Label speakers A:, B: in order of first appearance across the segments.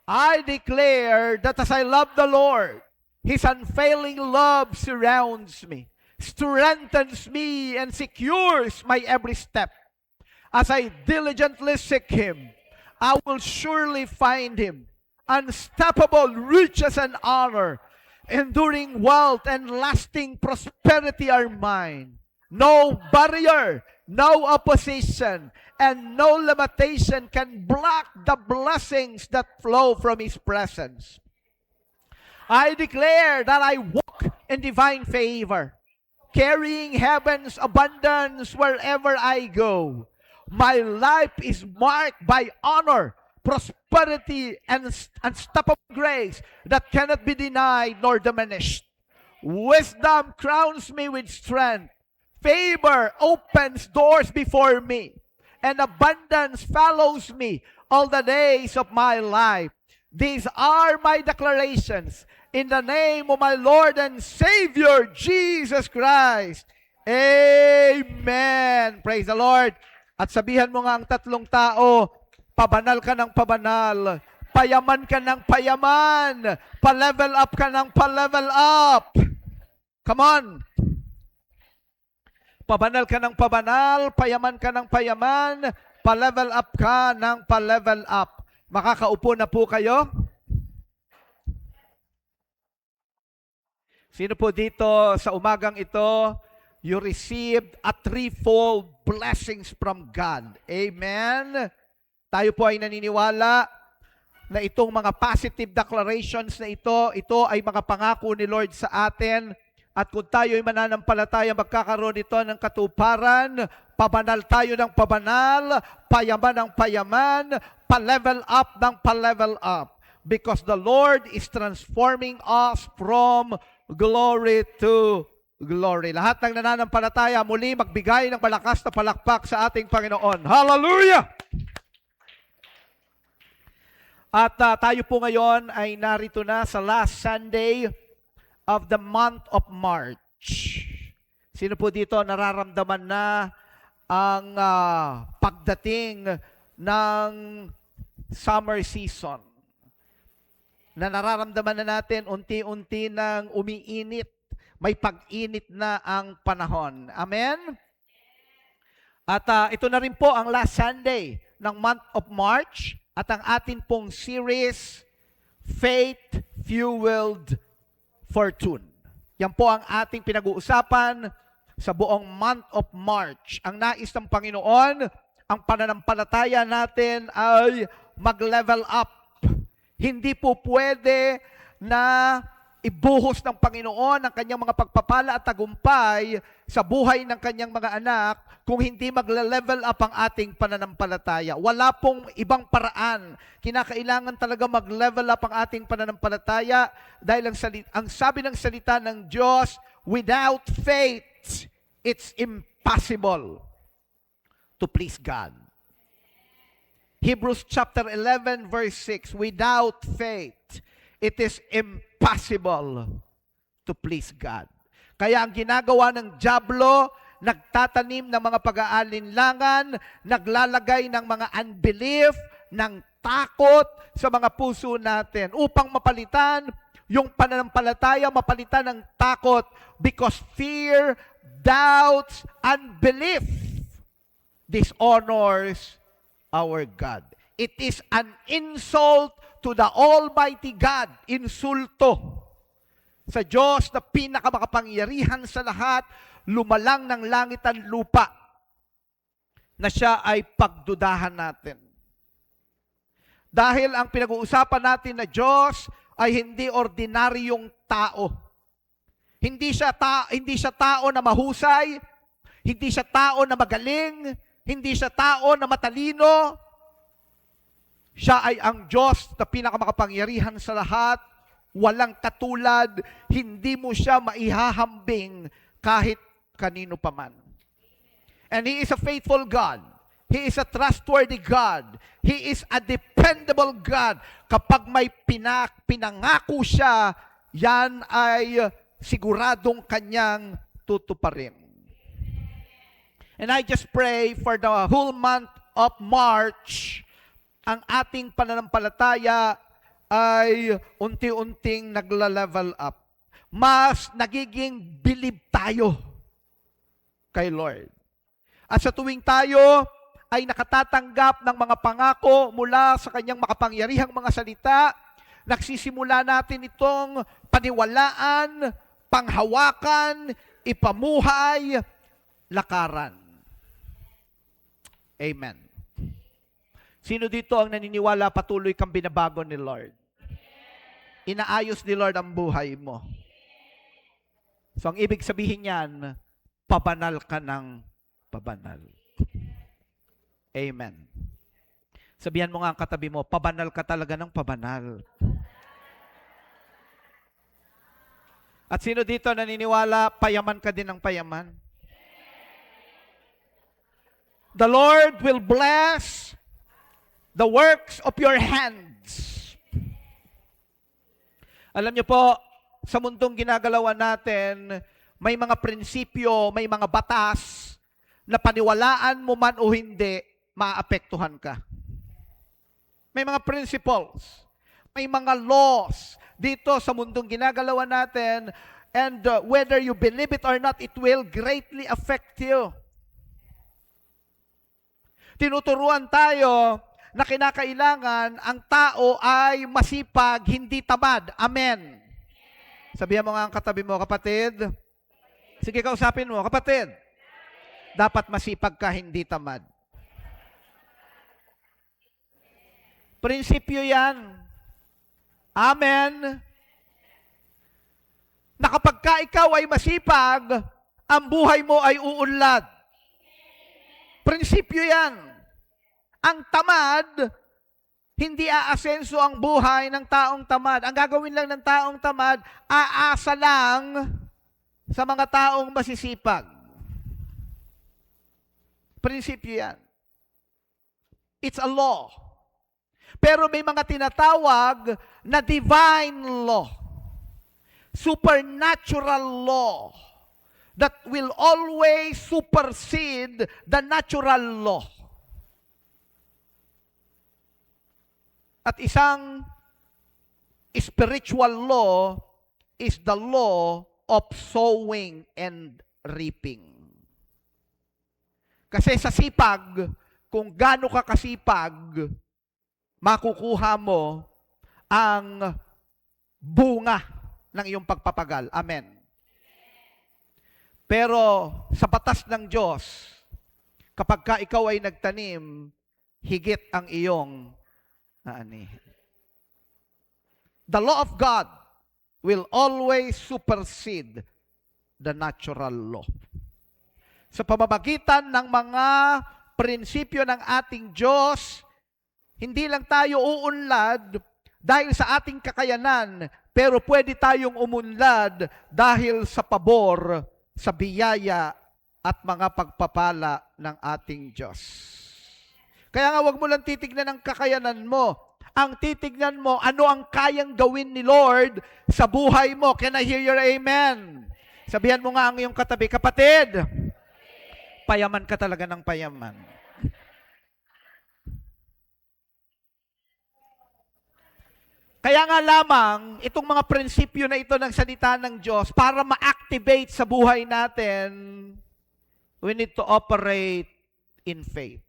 A: I declare that as I love the Lord, His unfailing love surrounds me, strengthens me, and secures my every step. As I diligently seek Him, I will surely find Him. Unstoppable riches and honor, enduring wealth and lasting prosperity are mine. No barrier, no opposition, and no limitation can block the blessings that flow from His presence. I declare that I walk in divine favor, carrying heaven's abundance wherever I go. My life is marked by honor, prosperity, and unstoppable grace that cannot be denied nor diminished. Wisdom crowns me with strength. Favor opens doors before me, and abundance follows me all the days of my life. These are my declarations in the name of my Lord and Savior, Jesus Christ. Amen. Praise the Lord. At sabihan mo nga ang tatlong tao, pabanal ka ng pabanal, payaman ka ng payaman, pa-level up ka ng pa-level up. Come on. Pabanal ka ng pabanal, payaman ka ng payaman, pa-level up ka ng pa-level up. Makakaupo na po kayo? Sino po dito sa umagang ito, you received a threefold blessings from God? Amen? Tayo po ay naniniwala na itong mga positive declarations na ito ay mga pangako ni Lord sa atin. At kung tayo ay mananampalataya, magkakaroon ito ng katuparan, pabanal tayo ng pabanal, payaman ng payaman, pa-level up ng pa-level up. Because the Lord is transforming us from glory to glory. Lahat ng nananampalataya, muli magbigay ng malakas na palakpak sa ating Panginoon. Hallelujah! At tayo po ngayon ay narito na sa last Sunday of the month of March. Sino po dito nararamdaman na ang pagdating ng summer season? Na nararamdaman na natin unti-unti nang umiinit, may pag-init na ang panahon. Amen? At ito na rin po ang last Sunday ng month of March at ang atin pong series, Faith Fueled Fortune. Yan po ang ating pinag-uusapan sa buong month of March. Ang nais ng Panginoon, ang pananampalataya natin ay mag-level up. Hindi po pwede na ibuhos ng Panginoon ang kanyang mga pagpapala at tagumpay sa buhay ng kanyang mga anak kung hindi magle-level up ang ating pananampalataya. Wala pong ibang paraan. Kinakailangan talaga mag-level up ang ating pananampalataya dahil ang sabi ng salita ng Diyos, without faith, it's impossible to please God. Hebrews chapter 11 verse 6, without faith, it is impossible to please God. Kaya ang ginagawa ng dyablo, nagtatanim ng mga pag-aalinlangan, naglalagay ng mga unbelief, ng takot sa mga puso natin upang mapalitan yung pananampalataya, mapalitan ng takot because fear, doubts, unbelief dishonors our God. It is an insult to the Almighty God. Insulto sa Diyos na pinakamakapangyarihan sa lahat, lumalang ng langit at lupa, na siya ay pagdudahan natin. Dahil ang pinag-uusapan natin na Diyos ay hindi ordinaryong tao. Hindi siya tao na mahusay, hindi siya tao na magaling, hindi siya tao na matalino. Siya ay ang Diyos na pinakamakapangyarihan sa lahat, walang katulad, hindi mo siya maihahambing kahit kanino paman. And He is a faithful God. He is a trustworthy God. He is a dependable God. Kapag may pinangako siya, yan ay siguradong kanyang tutuparin. And I just pray for the whole month of March, ang ating pananampalataya ay unti-unting nagla-level up. Mas nagiging believe tayo kay Lord. At sa tuwing tayo ay nakatatanggap ng mga pangako mula sa kanyang makapangyarihang mga salita, nagsisimula natin itong paniwalaan, panghawakan, ipamuhay, lakaran. Amen. Sino dito ang naniniwala patuloy kang binabago ni Lord? Inaayos ni Lord ang buhay mo. So ang ibig sabihin niyan, pabanal ka ng pabanal. Amen. Sabihan mo nga ang katabi mo, pabanal ka talaga ng pabanal. At sino dito naniniwala, payaman ka din ng payaman? The Lord will bless the works of your hands. Alam niyo po, sa mundong ginagalawan natin, may mga prinsipyo, may mga batas, na paniwalaan mo man o hindi, maapektuhan ka. May mga principles, may mga laws dito sa mundong ginagalawan natin, and whether you believe it or not, it will greatly affect you. Tinuturuan tayo na kinakailangan ang tao ay masipag, hindi tamad. Amen. Sabihan mo nga ang katabi mo, kapatid. Sige, kausapin mo, kapatid. Dapat masipag ka, hindi tamad. Prinsipyo yan. Amen. Na kapag ka ikaw ay masipag, ang buhay mo ay uunlad. Prinsipyo yan. Ang tamad, hindi aasenso ang buhay ng taong tamad. Ang gagawin lang ng taong tamad, aasa lang sa mga taong masisipag. Prinsipyo yan. It's a law. Pero may mga tinatawag na divine law. Supernatural law that will always supersede the natural law. At isang spiritual law is the law of sowing and reaping. Kasi sa sipag, kung gaano ka kasipag, makukuha mo ang bunga ng iyong pagpapagal. Amen. Pero sa batas ng Diyos, kapag ka ikaw ay nagtanim, higit ang iyong naanihin. The law of God will always supersede the natural law. Sa pamamagitan ng mga prinsipyo ng ating Diyos, hindi lang tayo uunlad dahil sa ating kakayanan, pero pwede tayong umunlad dahil sa pabor, sa biyaya at mga pagpapala ng ating Diyos. Kaya nga wag mo lang titignan ang kakayanan mo. Ang titignan mo, ano ang kayang gawin ni Lord sa buhay mo. Can I hear your amen? Sabihan mo nga ang iyong katabi, kapatid, payaman ka talaga ng payaman. Kaya nga lamang, itong mga prinsipyo na ito ng salita ng Diyos, para ma-activate sa buhay natin, we need to operate in faith.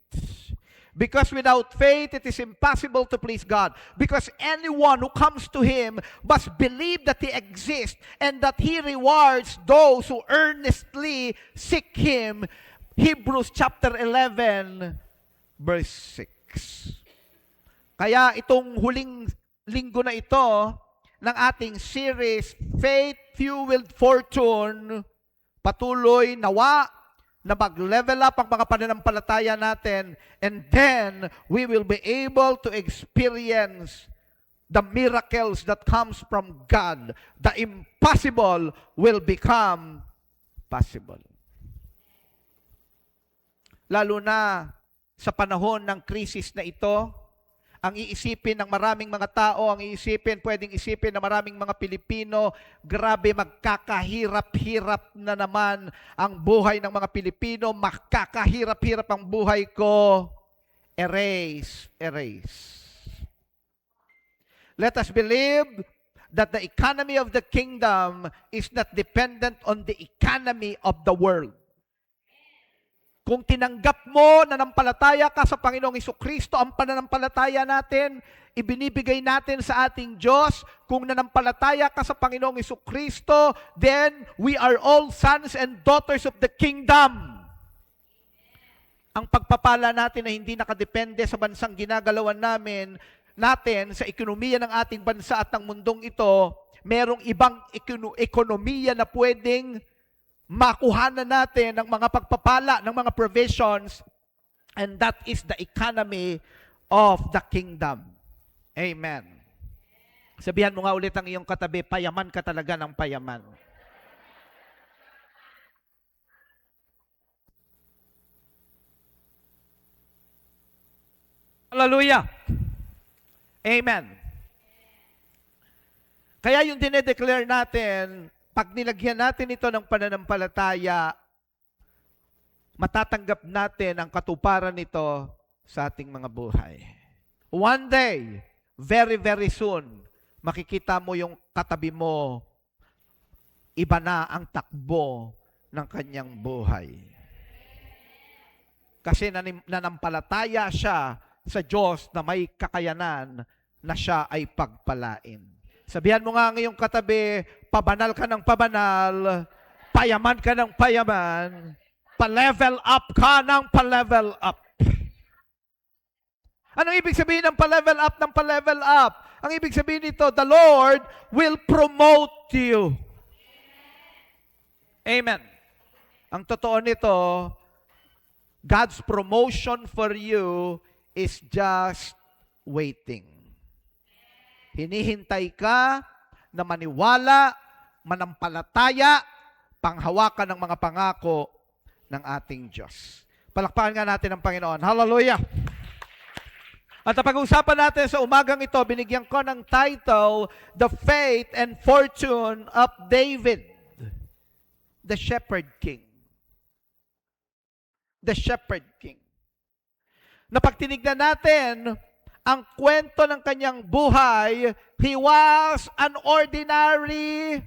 A: Because without faith, it is impossible to please God. Because anyone who comes to Him must believe that He exists and that He rewards those who earnestly seek Him. Hebrews chapter 11, verse 6. Kaya itong huling linggo na ito ng ating series, Faith Fueled Fortune, patuloy nawa na mag-level up ang mga pananampalataya natin, and then we will be able to experience the miracles that comes from God. The impossible will become possible. Lalo na sa panahon ng krisis na ito, ang iisipin ng maraming mga tao, pwedeng isipin ng maraming mga Pilipino, grabe, magkakahirap-hirap na naman ang buhay ng mga Pilipino, magkakahirap-hirap ang buhay ko. Erase, erase. Let us believe that the economy of the kingdom is not dependent on the economy of the world. Kung tinanggap mo, nanampalataya ka sa Panginoong Jesucristo, ang pananampalataya natin, ibinibigay natin sa ating Diyos. Kung nanampalataya ka sa Panginoong Jesucristo, then we are all sons and daughters of the kingdom. Ang pagpapala natin ay hindi nakadepende sa bansang ginagalawan natin sa ekonomiya ng ating bansa at ng mundong ito. Merong ibang ekonomiya na pwedeng makuhanan natin ng mga pagpapala, ng mga provisions, and that is the economy of the kingdom. Amen. Sabihan mo nga ulit ang iyong katabi, payaman ka talaga ng payaman. Hallelujah. Amen. Kaya yung dinedeclare natin, pag nilagyan natin ito ng pananampalataya, matatanggap natin ang katuparan nito sa ating mga buhay. One day, very, very soon, makikita mo yung katabi mo, iba na ang takbo ng kanyang buhay. Kasi nanampalataya siya sa Diyos na may kakayanan na siya ay pagpalain. Sabihan mo nga ngayong katabi, pabanal ka ng pabanal, payaman ka ng payaman, pa-level up ka ng pa-level up. Anong ibig sabihin ng pa-level up ng pa-level up? Ang ibig sabihin nito, the Lord will promote you. Amen. Ang totoo nito, God's promotion for you is just waiting. Hinihintay ka na maniwala, manampalataya, panghawakan ng mga pangako ng ating Diyos. Palakpakan nga natin ang Panginoon. Hallelujah! At ang pag-uusapan natin sa umagang ito, binigyan ko ng title, The Faith and Fortune of David, the Shepherd King. The Shepherd King. Na pag tinignan natin ang kwento ng kanyang buhay, he was an ordinary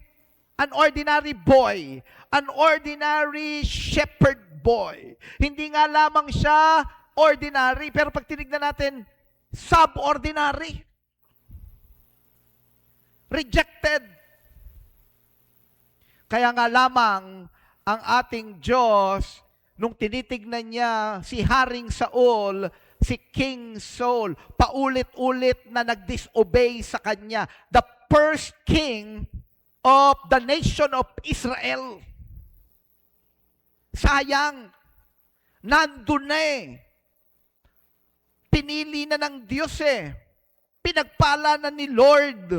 A: boy, an ordinary shepherd boy. Hindi nga lamang siya ordinary, pero pag tinignan natin, subordinary. Rejected. Kaya nga lamang ang ating Diyos, nung tinitignan niya si Haring Saul, si King Saul, paulit-ulit na nag-disobey sa kanya. The first king of the nation of Israel. Sayang, nandun na eh. Pinili na ng Diyos eh. Pinagpala na ni Lord.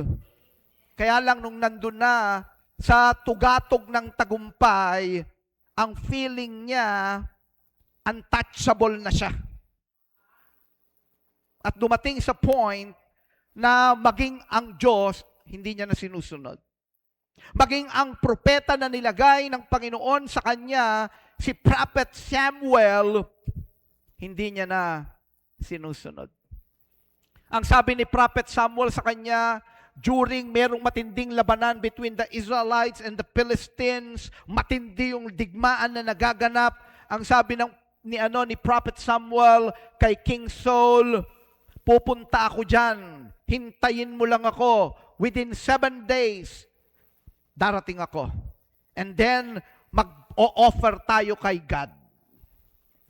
A: Kaya lang nung nandun na sa tugatog ng tagumpay, ang feeling niya, untouchable na siya. At dumating sa point na maging ang Diyos, hindi niya na sinusunod. Maging ang propeta na nilagay ng Panginoon sa kanya, si Prophet Samuel, hindi niya na sinusunod. Ang sabi ni Prophet Samuel sa kanya, during merong matinding labanan between the Israelites and the Philistines, matindi yung digmaan na nagaganap. Ang sabi ni Prophet Samuel kay King Saul, pupunta ako dyan, hintayin mo lang ako, within 7 days, darating ako. And then, mag-o-offer tayo kay God.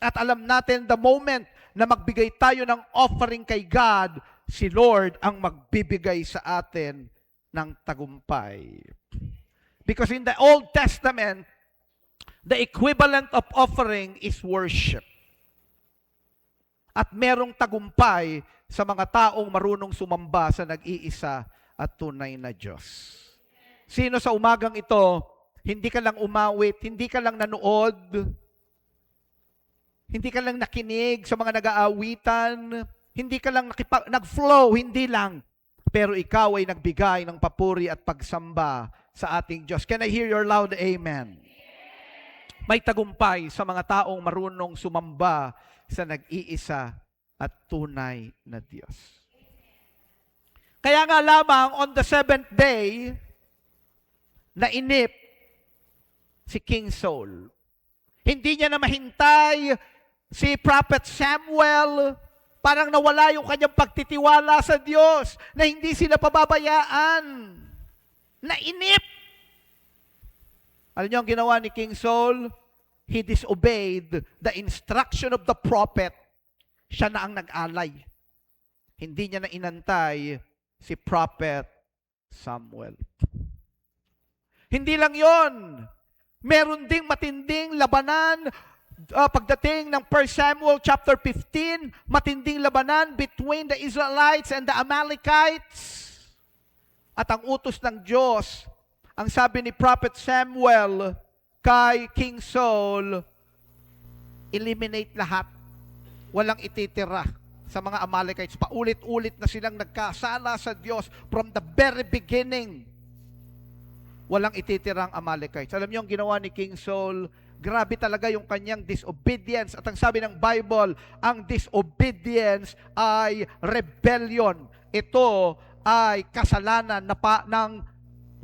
A: At alam natin, the moment na magbigay tayo ng offering kay God, si Lord ang magbibigay sa atin ng tagumpay. Because in the Old Testament, the equivalent of offering is worship. At merong tagumpay sa mga taong marunong sumamba sa nag-iisa at tunay na Diyos. Sino sa umagang ito, hindi ka lang umawit, hindi ka lang nanood, hindi ka lang nakinig sa mga nag-aawitan, hindi ka lang nag-flow, hindi lang. Pero ikaw ay nagbigay ng papuri at pagsamba sa ating Diyos. Can I hear your loud amen? May tagumpay sa mga taong marunong sumamba sa nag-iisa at tunay na Diyos. Kaya nga lamang on the seventh day, nainip si King Saul. Hindi niya na mahintay si Prophet Samuel, parang nawala yung kanyang pagtitiwala sa Diyos na hindi sila pababayaan. Nainip. Alam niyo ang ginawa ni King Saul? He disobeyed the instruction of the prophet. Siya na ang nag-alay. Hindi niya na inantay si Prophet Samuel. Hindi lang yon. Meron ding matinding labanan pagdating ng 1 Samuel chapter 15, matinding labanan between the Israelites and the Amalekites. At ang utos ng Diyos, ang sabi ni Prophet Samuel kay King Saul, eliminate lahat. Walang ititira sa mga Amalekites. Paulit-ulit na silang nagkasala sa Diyos from the very beginning. Walang ititirang Amalekites. Alam niyo ang ginawa ni King Saul? Grabe talaga yung kanyang disobedience. At ang sabi ng Bible, ang disobedience ay rebellion. Ito ay kasalanan na ng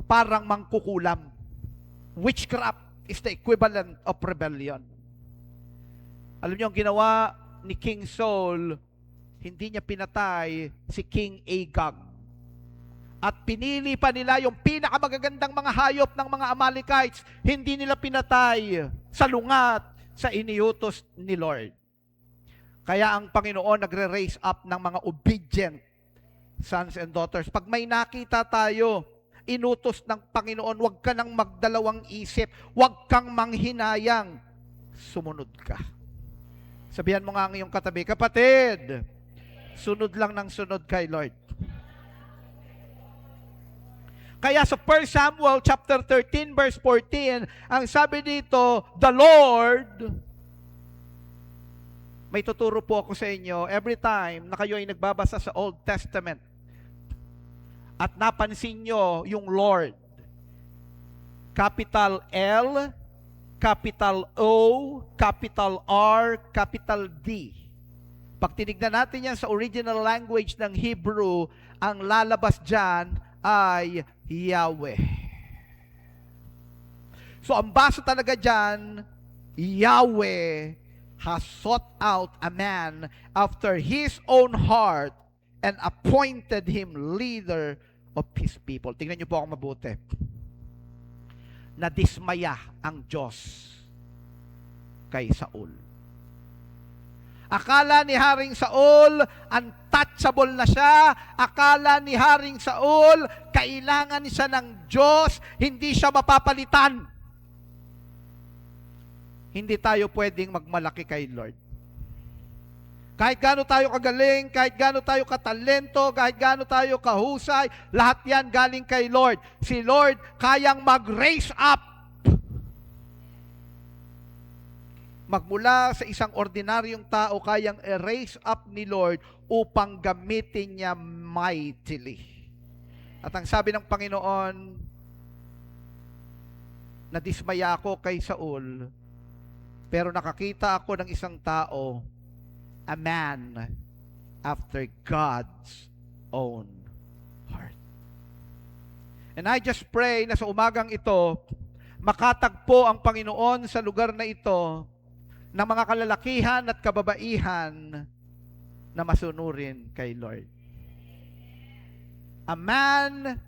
A: parang mangkukulam. Witchcraft is the equivalent of rebellion. Alam niyo ang ginawa ni King Saul, hindi niya pinatay si King Agag. At pinili pa nila yung pinakamagagandang mga hayop ng mga Amalekites. Hindi nila pinatay sa lungat sa iniutos ni Lord. Kaya ang Panginoon nagre-raise up ng mga obedient sons and daughters. Pag may nakita tayo, inutos ng Panginoon, huwag ka nang magdalawang isip, huwag kang manghinayang, sumunod ka. Sabihan mo nga ang iyong katabi, kapatid, sunod lang ng sunod kay Lord. Kaya sa 1 Samuel chapter 13 verse 14, ang sabi dito, the Lord, may tuturo po ako sa inyo every time na kayo ay nagbabasa sa Old Testament at napansin nyo yung Lord. Capital L, capital O, capital R, capital D. Pag tinignan natin yan sa original language ng Hebrew, ang lalabas dyan ay Yahweh. So ang basa talaga dyan, Yahweh has sought out a man after his own heart and appointed him leader of his people. Tingnan niyo po ako mabuti. Nadismaya ang Diyos kay Saul. Akala ni Haring Saul, untouchable na siya. Akala ni Haring Saul, kailangan siya ng Diyos, hindi siya mapapalitan. Hindi tayo pwedeng magmalaki kay Lord. Kahit gaano tayo kagaling, kahit gaano tayo katalento, kahit gaano tayo kahusay, lahat yan galing kay Lord. Si Lord kayang mag-raise up magmula sa isang ordinaryong tao, kayang erase up ni Lord upang gamitin niya mightily. At ang sabi ng Panginoon, nadismaya ako kay Saul, pero nakakita ako ng isang tao, a man after God's own heart. And I just pray na sa umagang ito, makatagpo ang Panginoon sa lugar na ito ng mga kalalakihan at kababaihan na masunurin kay Lord. A man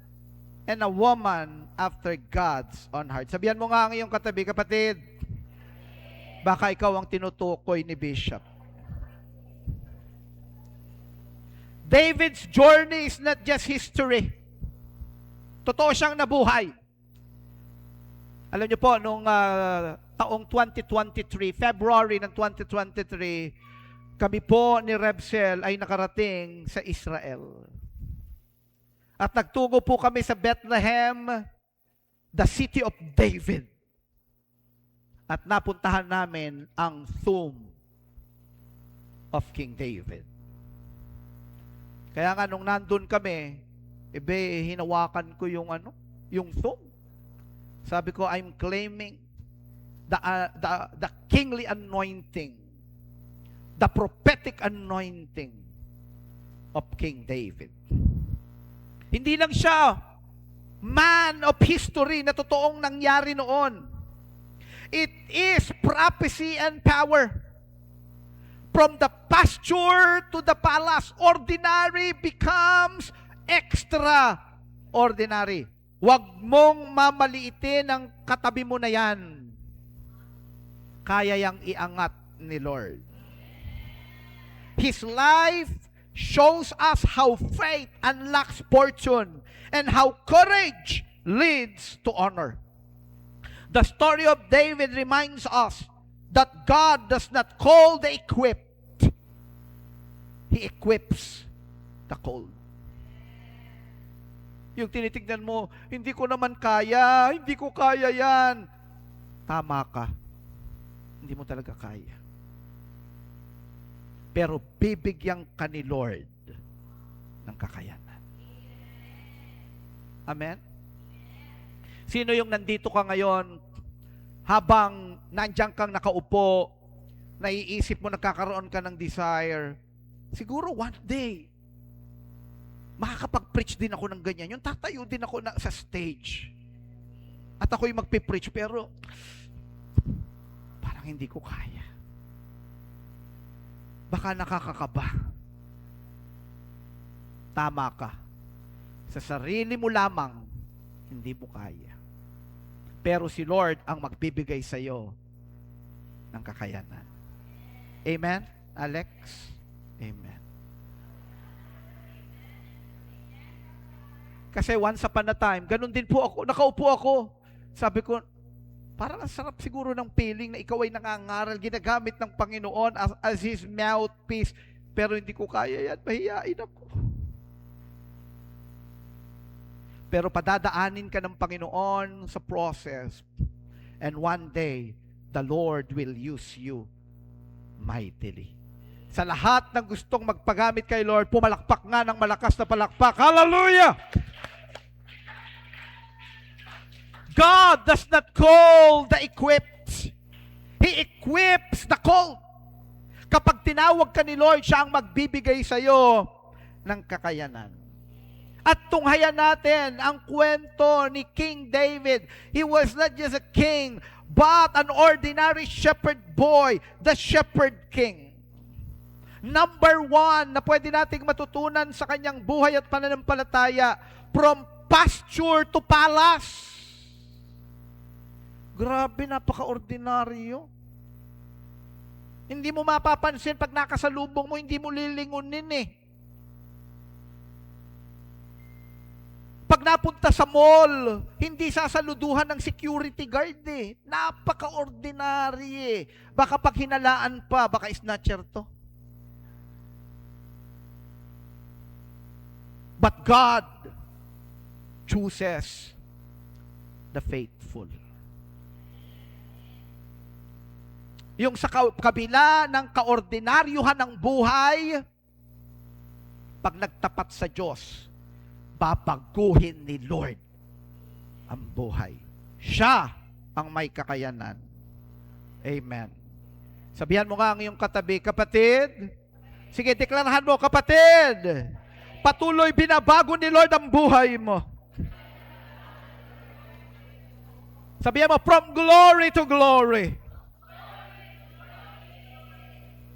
A: and a woman after God's own heart. Sabihan mo nga ang iyong katabi, kapatid, baka ikaw ang tinutukoy ni Bishop. David's journey is not just history. Totoo siyang nabuhay. Alam niyo po, nung taong 2023, February ng 2023, kami po ni Rebsel ay nakarating sa Israel. At nagtungo po kami sa Bethlehem, the city of David. At napuntahan namin ang tomb of King David. Kaya nga nung nandun kami, hinawakan ko yung tomb. Sabi ko, I'm claiming the kingly anointing, the prophetic anointing of King David. Hindi lang siya man of history na totoong nangyari noon. It is prophecy and power. From the pasture to the palace, ordinary becomes extraordinary. Huwag mong mamaliitin ang katabi mo na yan. Kaya yang iangat ni Lord. His life shows us how faith unlocks fortune and how courage leads to honor. The story of David reminds us that God does not call the equipped. He equips the called. Yung tinitignan mo, hindi ko naman kaya, hindi ko kaya yan. Tama ka. Hindi mo talaga kaya. Pero bibigyan ka ni Lord ng kakayanan. Amen? Sino yung nandito ka ngayon, habang nandiyan kang nakaupo, naiisip mo, nagkakaroon ka ng desire, siguro one day, makakapag-preach din ako ng ganyan. Yung tatayo din ako sa stage. At ako'y magpipreach, pero parang hindi ko kaya. Baka nakakakaba. Tama ka. Sa sarili mo lamang, hindi mo kaya. Pero si Lord ang magbibigay sa iyo ng kakayanan. Amen, Alex? Amen. Kasi once upon a time, ganun din po ako, nakaupo ako. Sabi ko, parang ang sarap siguro ng feeling na ikaw ay nangangaral, ginagamit ng Panginoon as His mouthpiece, pero hindi ko kaya yan, mahihain ako. Pero padadaanin ka ng Panginoon sa process, and one day, the Lord will use you mightily. Sa lahat ng gustong magpagamit kay Lord, pumalakpak nga ng malakas na palakpak. Hallelujah! God does not call the equipped. He equips the called. Kapag tinawag ka ni Lord, siya ang magbibigay sa iyo ng kakayanan. At tunghayan natin ang kwento ni King David. He was not just a king, but an ordinary shepherd boy, the shepherd king. Number one na pwede nating matutunan sa kanyang buhay at pananampalataya, from pasture to palace. Grabe, napaka-ordinaryo. Hindi mo mapapansin pag nakasalubong mo, hindi mo lilingunin eh. Pag napunta sa mall, hindi sasaluduhan ng security guard eh. Napaka-ordinary eh. Baka pag hinalaan pa, baka snatcher to. But God chooses the faithful. Yung sa kabila ng kaordinaryuhan ng buhay, pag nagtapat sa Diyos, babaguhin ni Lord ang buhay. Siya ang may kakayanan. Amen. Sabihan mo nga ang iyong katabi, kapatid. Sige, deklarahan mo, kapatid. Patuloy binabago ni Lord ang buhay mo. Sabihan mo, from glory to glory.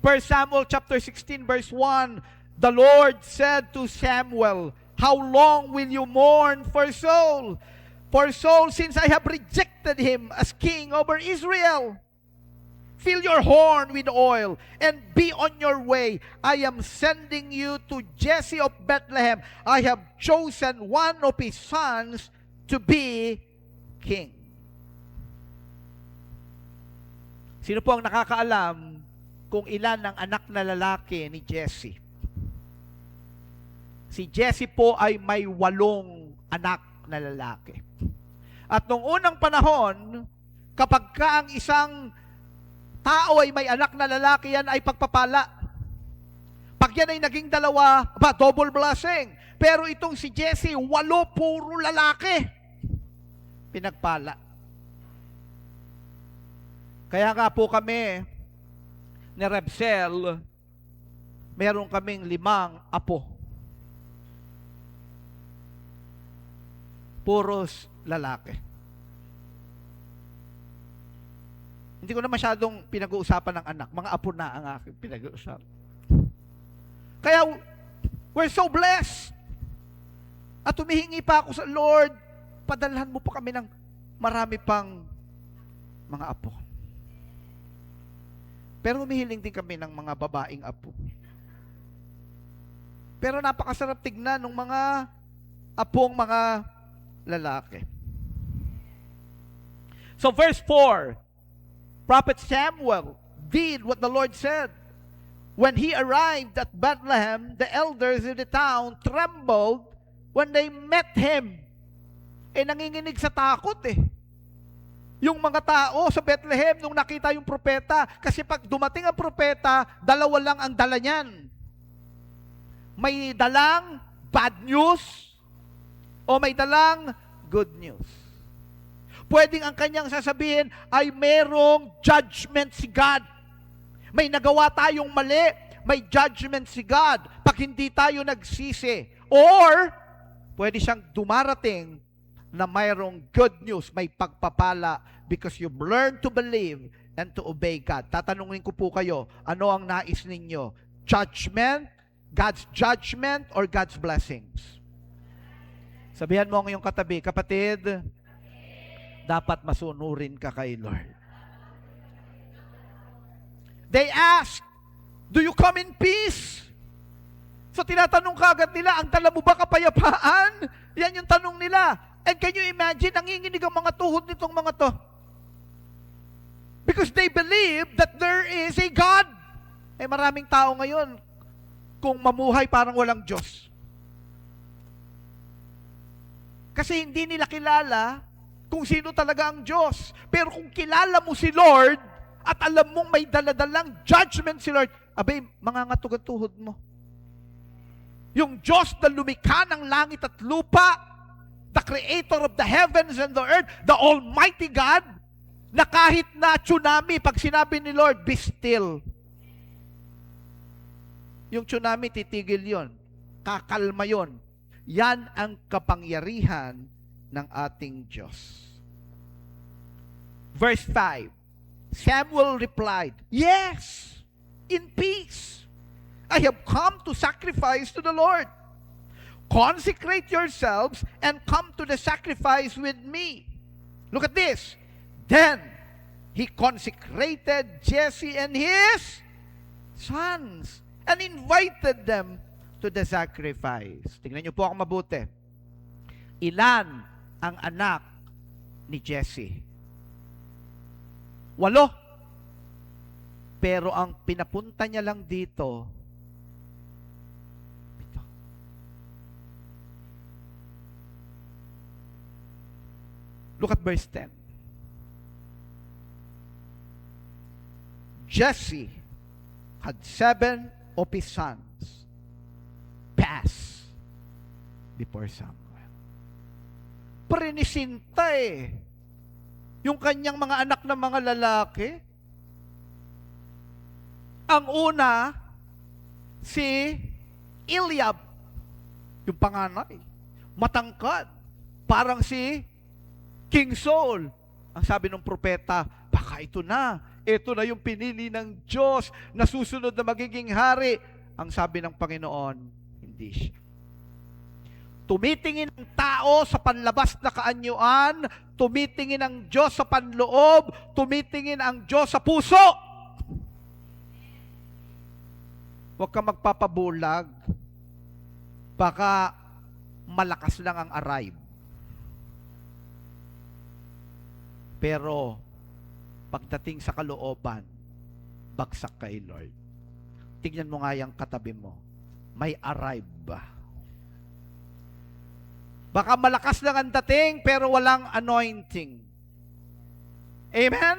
A: 1 Samuel chapter 16 verse 1, the Lord said to Samuel, how long will you mourn for Saul? For Saul, since I have rejected him as king over Israel. Fill your horn with oil and be on your way. I am sending you to Jesse of Bethlehem. I have chosen one of his sons to be king. Sino po ang nakakaalam kung ilan ang anak na lalaki ni Jesse? Si Jesse po ay may 8 anak na lalaki. At nung unang panahon, kapag ka ang isang tao ay may anak na lalaki, yan ay pagpapala. Pag yan ay naging 2, double blessing. Pero itong si Jesse, 8 puro lalaki. Pinagpala. Kaya nga po kami, ni Rebsel, meron kaming 5 apo. puros lalaki. Hindi ko na masyadong pinag-uusapan ng anak. Mga apo na ang aking pinag-uusapan. Kaya, we're so blessed. At humihingi pa ako sa Lord, padalhan mo pa kami ng marami pang mga apo. Pero humihiling din kami ng mga babaeng apo. Pero napakasarap tignan ng mga apong mga lalaki. So verse 4, Prophet Samuel did what the Lord said. When he arrived at Bethlehem, the elders of the town trembled when they met him. Nanginginig sa takot yung mga tao sa Bethlehem nung nakita yung propeta. Kasi pag dumating ang propeta, dalawa lang ang dala niyan. May dalang bad news o may dalang good news. Pwedeng ang kanyang sasabihin ay merong judgment si God. May nagawa tayong mali, may judgment si God pag hindi tayo nagsisi. Or, pwede siyang dumarating na mayroong good news, may pagpapala because you've learned to believe and to obey God. Tatanungin ko po kayo, ano ang nais ninyo? Judgment, God's judgment, or God's blessings? Sabihan mo ang iyong katabi, kapatid, dapat masunurin ka kay Lord. They ask, do you come in peace? So tinatanong kagad nila, ang dala mo ba kapayapaan? Yan yung tanong nila. And can you imagine, nanginginig ang mga tuhod nitong mga to? Because they believe that there is a God. Maraming tao ngayon, kung mamuhay parang walang Diyos. Kasi hindi nila kilala kung sino talaga ang Diyos. Pero kung kilala mo si Lord, at alam mong may daladalang judgment si Lord, abay, mangangatog ang tuhod mo. Yung Diyos na lumikha ng langit at lupa, the creator of the heavens and the earth, the Almighty God, na kahit na tsunami, pag sinabi ni Lord, be still. Yung tsunami, titigil yon, kakalma yon. Yan ang kapangyarihan ng ating Diyos. Verse 5, Samuel replied, yes, in peace. I have come to sacrifice to the Lord. Consecrate yourselves and come to the sacrifice with me. Look at this. Then he consecrated Jesse and his sons and invited them to the sacrifice. Tingnan niyo po ako mabuti. Ilan ang anak ni Jesse? 8. Pero ang pinapunta niya lang dito, 7. Look at verse 10. Jesse had 7 of his sons pass before Samuel. Prinisinta yung kanyang mga anak na mga lalaki. Ang una, si Eliab, yung panganay, matangkad, parang si King Saul. Ang sabi ng propeta, baka ito na yung pinili ng Diyos na susunod na magiging hari. Ang sabi ng Panginoon, hindi siya. Tumitingin ang tao sa panlabas na kaanyuan, tumitingin ang Diyos sa panloob, tumitingin ang Diyos sa puso. Huwag ka magpapabulag. Baka malakas lang ang arrive. Pero pagdating sa kalooban, bagsak kay Lord. Tingnan mo nga yung katabi mo. May arrive ba? Baka malakas lang ang dating, pero walang anointing. Amen?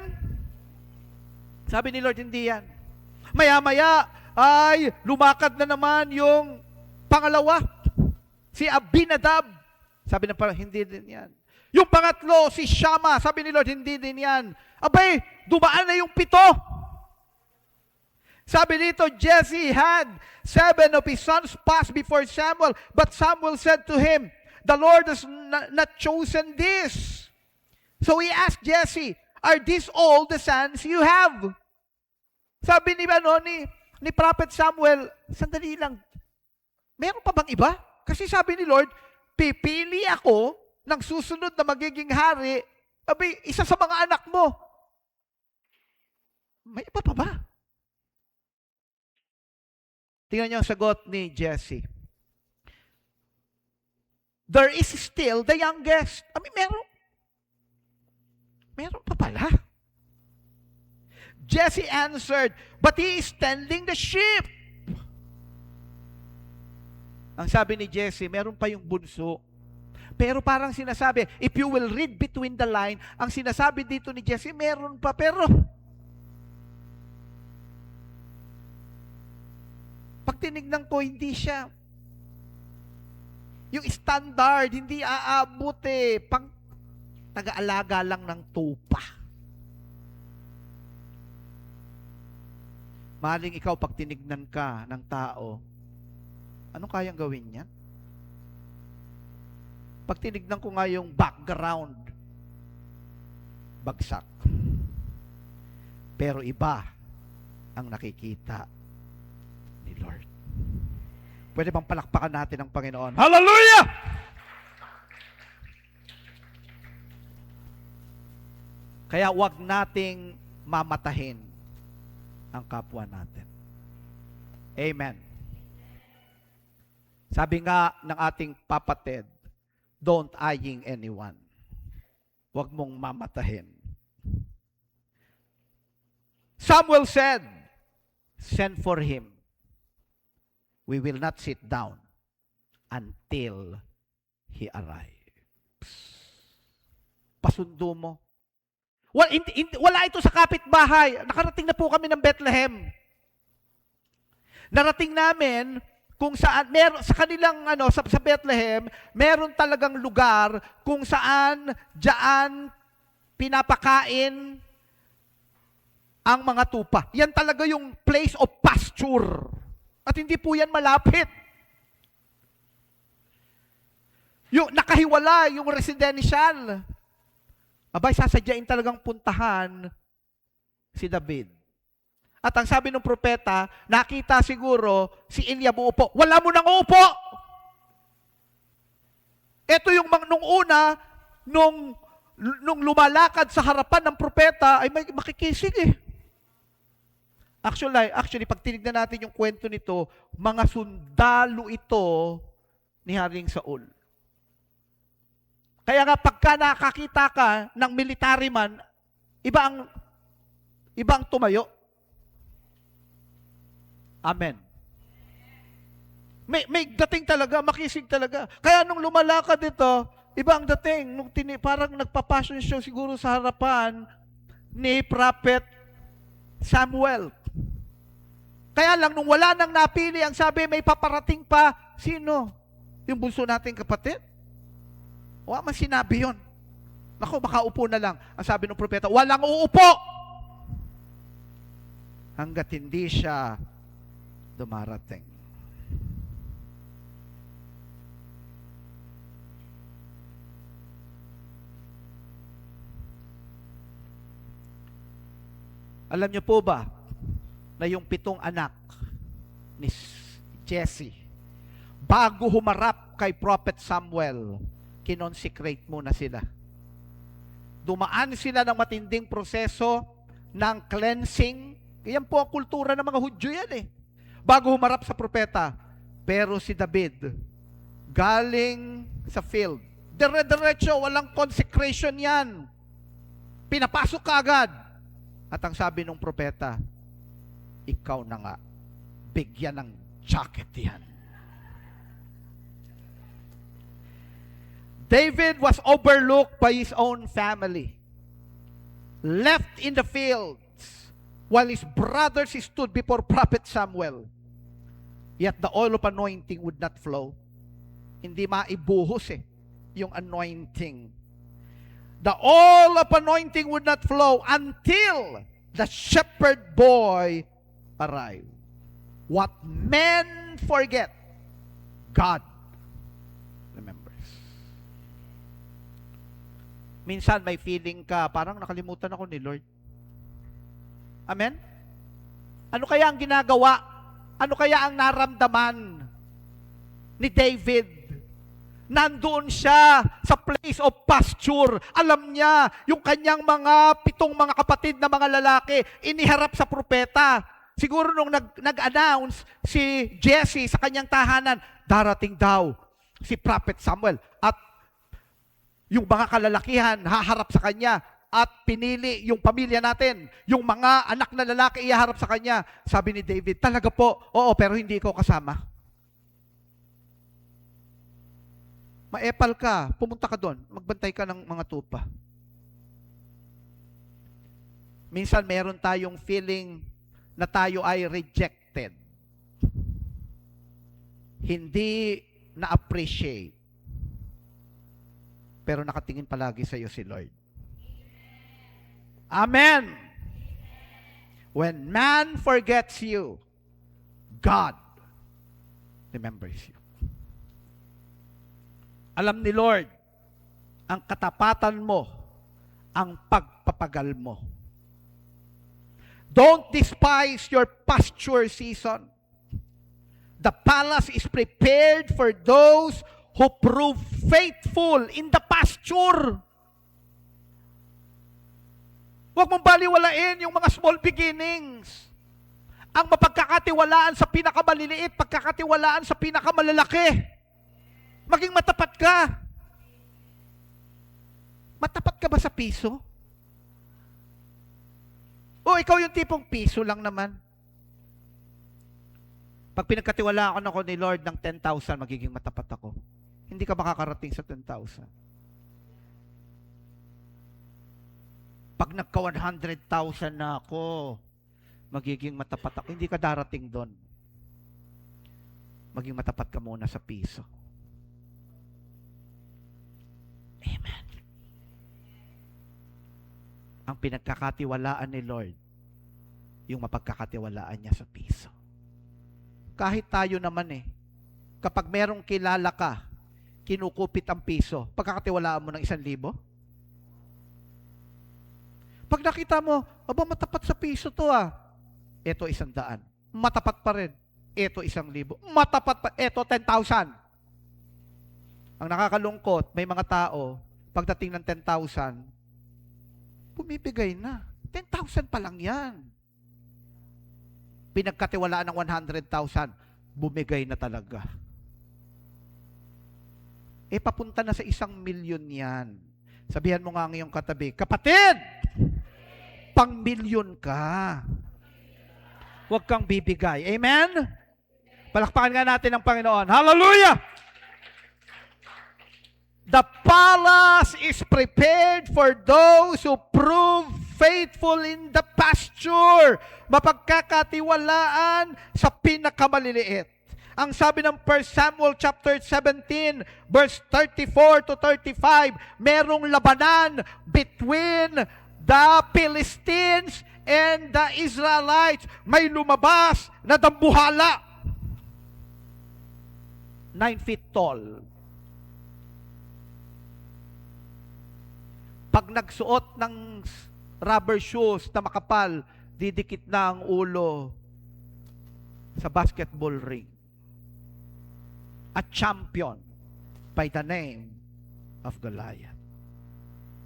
A: Sabi ni Lord, hindi yan. Maya-maya, ay lumakad na naman yung pangalawa, si Abinadab. Sabi ng parang, hindi din yan. Yung pangatlo, si Shama. Sabi ni Lord, hindi din yan. Abay, dumaan na yung 7. Sabi dito, Jesse had 7 of his sons pass before Samuel, but Samuel said to him, the Lord has not chosen this. So he asked Jesse, are these all the sons you have? Sabi ni Prophet Samuel, sandali lang, meron pa bang iba? Kasi sabi ni Lord, pipili ako ng susunod na magiging hari, isa sa mga anak mo. May iba pa ba? Tingnan niyo ang sagot ni Jesse. There is still the youngest. Meron pa pala. Jesse answered, but he is tending the sheep. Ang sabi ni Jesse, meron pa yung bunso. Pero parang sinasabi, if you will read between the line, ang sinasabi dito ni Jesse, meron pa, pero pag tinignan ko, hindi siya. Yung standard, hindi aabot pang taga-alaga lang ng tupa. Maling ikaw, pag tinignan ka ng tao, anong kayang gawin niyan? Pag tinignan ko nga yung background, bagsak. Pero iba ang nakikita ni Lord. Pwede bang palakpakan natin ang Panginoon? Hallelujah! Kaya wag nating mamatahin ang kapwa natin. Amen. Sabi nga ng ating papatid, don't eyeing anyone. Wag mong mamatahin. Samuel said, send for him. We will not sit down until he arrives. Pasundo mo. Wala ito sa kapitbahay. Nakarating na po kami ng Bethlehem. Narating namin kung saan, sa kanilang, sa Bethlehem, meron talagang lugar kung saan diyan pinapakain ang mga tupa. Yan talaga yung place of pasture. At hindi po yan malapit. Yung nakahiwala, yung residential. Abay, sasadyain talagang puntahan si David. At ang sabi ng propeta, nakita siguro si Eliab uupo. Wala mo nang uupo! Ito yung nung una, nung lumalakad sa harapan ng propeta, ay may makikisig Actually, pag tinignan natin yung kwento nito, mga sundalo ito ni Haring Saul. Kaya nga pagka nakakita ka ng military man, iba ang tumayo. Amen. May dating talaga, makisig talaga. Kaya nung lumalakad ito, iba ang dating. Parang nagpa-passion show siguro sa harapan ni Prophet Samuel. Kaya lang, nung wala nang napili, ang sabi, may paparating pa. Sino? Yung bunso nating kapatid? Wala man sinabi yun. Naku, baka upo na lang. Ang sabi ng propeta, walang uupo! Hanggat hindi siya dumarating. Alam niyo po ba, na yung 7 anak ni Jesse, bago humarap kay Prophet Samuel, kinonsecrate muna sila. Dumaan sila ng matinding proseso ng cleansing. Yan po ang kultura ng mga Hudyo yan bago humarap sa propeta. Pero si David, galing sa field, dire-diretso, walang consecration yan. Pinapasok ka agad. At ang sabi ng propeta, ikaw na nga, bigyan ng jacket yan. David was overlooked by his own family, left in the fields, while his brothers stood before Prophet Samuel. Yet the oil of anointing would not flow. Hindi maibuhos yung anointing. The oil of anointing would not flow until the shepherd boy arrived. What men forget, God remembers. Minsan may feeling ka, parang nakalimutan ako ni Lord. Amen? Ano kaya ang ginagawa? Ano kaya ang naramdaman ni David? Nandoon siya sa place of pasture. Alam niya, yung kanyang mga 7 mga kapatid na mga lalaki, iniharap sa propeta. Siguro nung nag-announce si Jesse sa kanyang tahanan, darating daw si Prophet Samuel. At yung mga kalalakihan, haharap sa kanya. At pinili yung pamilya natin, yung mga anak na lalaki iharap sa kanya. Sabi ni David, talaga po, oo, pero hindi ko kasama. Maepal ka, pumunta ka doon, magbantay ka ng mga tupa. Minsan meron tayong feeling na tayo ay rejected. Hindi na-appreciate. Pero nakatingin palagi sa iyo si Lord. Amen. When man forgets you, God remembers you. Alam ni Lord, ang katapatan mo, ang pagpapagal mo. Don't despise your pasture season. The palace is prepared for those who prove faithful in the pasture. Huwag mong baliwalain yung mga small beginnings. Ang mapagkakatiwalaan sa pinakamaliliit, pagkakatiwalaan sa pinakamalalaki. Maging matapat ka. Matapat ka ba sa piso? O ikaw yung tipong piso lang naman. Pag pinagkatiwalaan ako ni Lord ng 10,000, magiging matapat ako. Hindi ka makakarating sa 10,000. Pag nagka 100,000 na ako, magiging matapat ako. Hindi ka darating doon. Maging matapat ka muna sa piso. Amen. Ang pinagkakatiwalaan ni Lord, yung mapagkakatiwalaan niya sa piso. Kahit tayo naman kapag merong kilala ka, kinukupit ang piso, pagkakatiwalaan mo ng 1,000? Pag nakita mo, aba matapat sa piso to eto 100. Matapat pa rin. Eto 1,000. Matapat pa, eto 10,000. Ang nakakalungkot, may mga tao, pagdating ng 10,000, bumibigay na. 10,000 pa lang yan. Pinagkatiwalaan ng 100,000, bumigay na talaga. Papunta na sa 1,000,000 yan. Sabihan mo nga ang iyong katabi, kapatid, pang-milyon ka. Huwag kang bibigay. Amen? Palakpakan nga natin ang Panginoon. Hallelujah! The palace is prepared for those who prove faithful in the pasture. Mapagkakatiwalaan sa pinakamaliliit. Ang sabi ng 1 Samuel chapter 17, verse 34 to 35, merong labanan between the Philistines and the Israelites. May lumabas na dambuhala. 9 feet tall. Pag nagsuot ng rubber shoes na makapal, didikit na ang ulo sa basketball ring. A champion by the name of Goliath.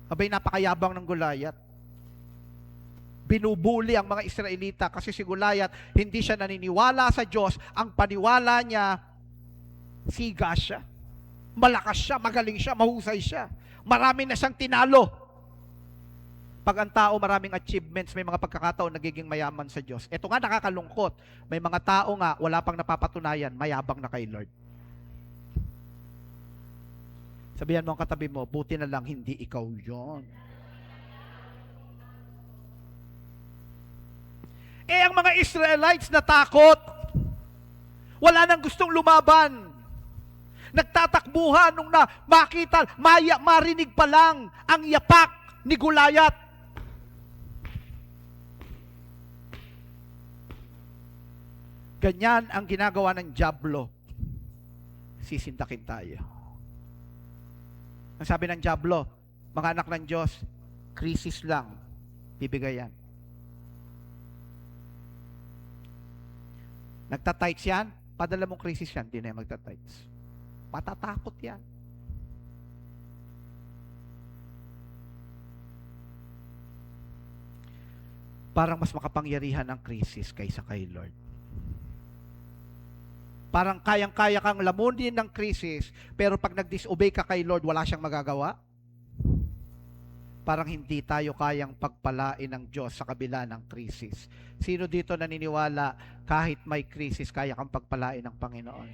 A: Abay, napakayabang ng Goliath. Binubuli ang mga Israelita kasi si Goliath, hindi siya naniniwala sa Diyos. Ang paniwala niya, siga siya. Malakas siya, magaling siya, mahusay siya. Marami na siyang tinalo. Pag ang tao maraming achievements, may mga pagkakataon nagiging mayaman sa Diyos. Ito nga nakakalungkot. May mga tao nga, wala pang napapatunayan, mayabang na kay Lord. Sabihan mo ang katabi mo, buti na lang hindi ikaw yon. Ang mga Israelites natakot. Wala nang gustong lumaban. Nagtatakbuhan nung na makita, marinig pa lang ang yapak ni Goliath. Ganyan ang ginagawa ng dyablo. Sisintakin tayo. Ang sabi ng dyablo, Mga anak ng Diyos, krisis lang, bibigayan. Nagtatights yan, padala mong krisis yan, di na yan magtatights. Matatakot yan. Parang mas makapangyarihan ang krisis kaysa kay Lord. Parang kayang-kaya kang lamunin ng krisis, pero pag nag-disobey ka kay Lord, wala siyang magagawa. Parang hindi tayo kayang pagpalain ng Diyos sa kabila ng krisis. Sino dito naniniwala kahit may krisis, kaya kang pagpalain ng Panginoon?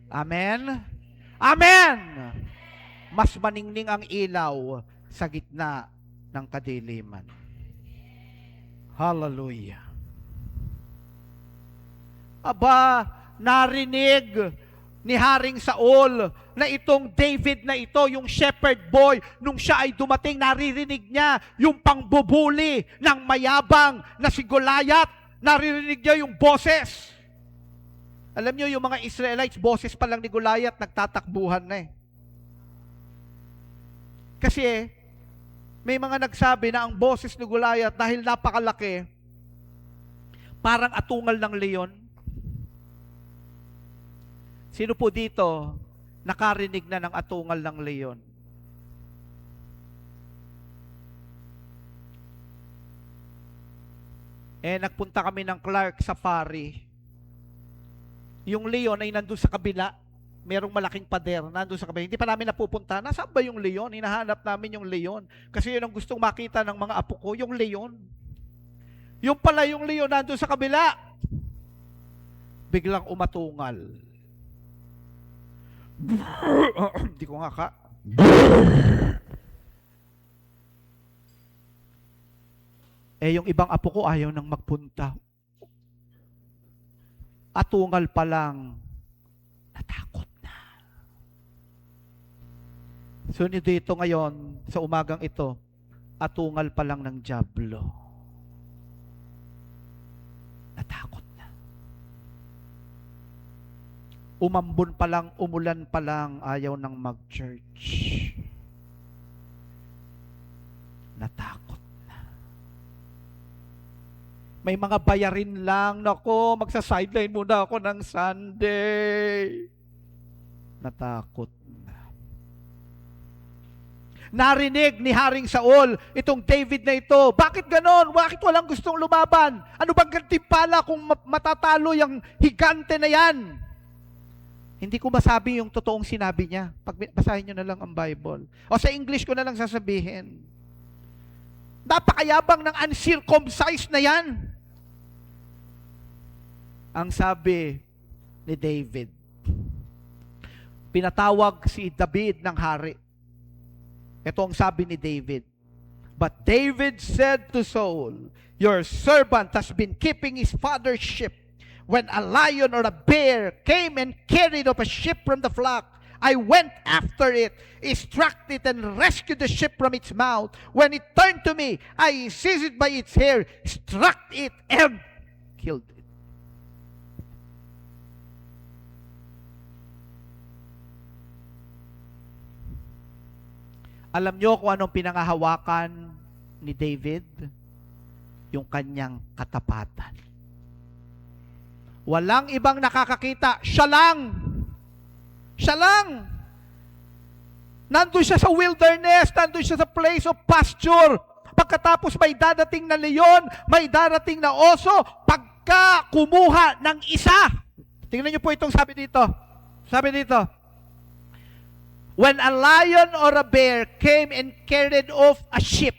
A: Amen? Amen! Mas maningning ang ilaw sa gitna ng kadiliman. Hallelujah. Aba, narinig ni Haring Saul na itong David na ito, yung shepherd boy, nung siya ay dumating, naririnig niya yung pangbubuli ng mayabang na si Goliath. Naririnig niya yung boses. Alam niyo, yung mga Israelites, boses pa lang ni Goliath, nagtatakbuhan na eh. Kasi, may mga nagsabi na ang boses ni Goliath, dahil napakalaki, parang atungal ng leon. Sino po dito nakarinig na ng atungal ng leon? Nagpunta kami ng Clark Safari. Yung leon ay nandun sa kabila. Merong malaking pader, nandun sa kabila. Hindi pa namin napupunta. Nasaan ba yung leon? Hinahanap namin yung leon. Kasi yun ang gustong makita ng mga apo ko, yung leon. Yung pala yung leon nandun sa kabila. Biglang umatungal. Hindi ko nga ka. Yung ibang apo ko ayaw nang magpunta. Atungal pa lang, natakot na. So dito ngayon, sa umagang ito, atungal pa lang ng dyablo. Natakot na. Umambon pa lang, umulan pa lang, ayaw nang mag-church. Natakot na. May mga bayarin lang, nako, magsa-sideline muna ako ng Sunday. Natakot na. Narinig ni Haring Saul, itong David na ito, bakit ganon? Bakit walang gustong lumaban? Ano bang gantimpala kung matatalo yung higante na yan? Hindi ko masabi yung totoong sinabi niya. Basahin nyo na lang ang Bible. O sa English ko na lang sasabihin. Napakayabang ng uncircumcised na yan. Ang sabi ni David, pinatawag si David ng hari. Ito ang sabi ni David. But David said to Saul, your servant has been keeping his father's sheep. When a lion or a bear came and carried off a sheep from the flock, I went after it, struck it, and rescued the sheep from its mouth. When it turned to me, I seized it by its hair, struck it, and killed it. Alam nyo kung anong pinangahawakan ni David? Yung kanyang katapatan. Walang ibang nakakakita. Siya lang. Siya lang. Nandun siya sa wilderness. Nandun siya sa place of pasture. Pagkatapos may dadating na leon, may dadating na oso, pagka kumuha ng isa. Tingnan niyo po itong sabi dito. Sabi dito, when a lion or a bear came and carried off a sheep,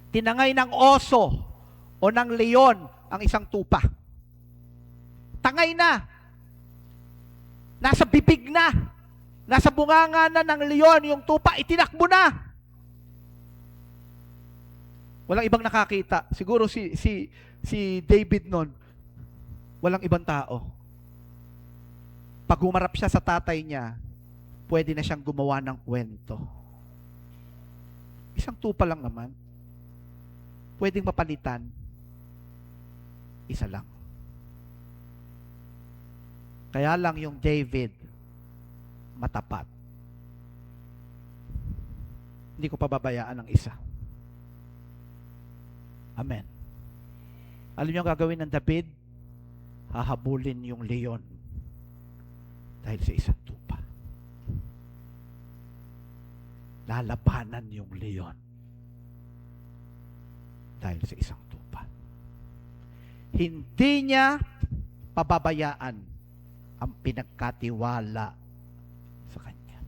A: tinangay ng oso o ng leon ang isang tupa. Tangay na. Nasa bibig na. Nasa bunganga na ng leon yung tupa, itinakbo na. Walang ibang nakakita. Siguro si David nun, walang ibang tao. Pag humarap siya sa tatay niya, pwede na siyang gumawa ng kwento. Isang tupa lang naman. Pwedeng mapalitan. Isa lang. Kaya lang yung David, matapat. Hindi ko pababayaan ang isa. Amen. Alam niyo ang gagawin ng David? Hahabulin yung leon dahil sa isang tupa. Lalabanan yung leon dahil sa isang tupa. Hindi niya pababayaan ang pinagkatiwala sa kanya.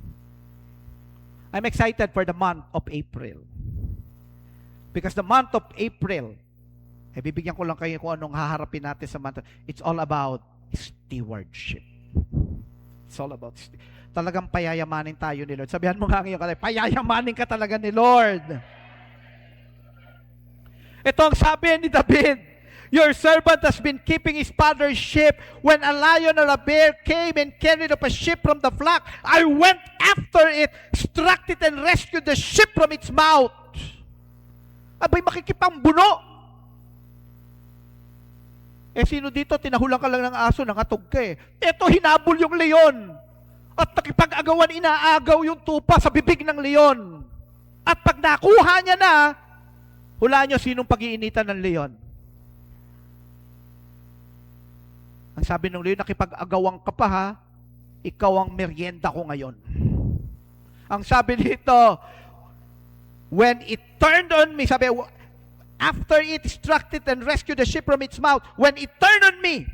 A: I'm excited for the month of April. Because the month of April, bibigyan ko lang kayo kung anong haharapin natin sa month. It's all about stewardship. It's all about talagang payayamanin tayo ni Lord. Sabihan mo nga ngayon, payayamanin ka talaga ni Lord. Ito ang sabi ni David, your servant has been keeping his father's sheep. When a lion or a bear came and carried up a sheep from the flock, I went after it, struck it, and rescued the sheep from its mouth. Abay, makikipambuno. Sino dito, tinahulan ka lang ng aso, nangatog ka eh. Ito, hinabol yung leon. At nakipag-agawan, inaagaw yung tupa sa bibig ng leon. At pag nakuha niya na, hulaan niyo sinong pag-iinitan ng leon. Ang sabi ng leon, nakipag-agawang ka pa ha, ikaw ang merienda ko ngayon. Ang sabi dito, when it turned on me, sabi, after it struck it and rescued the sheep from its mouth, when it turned on me,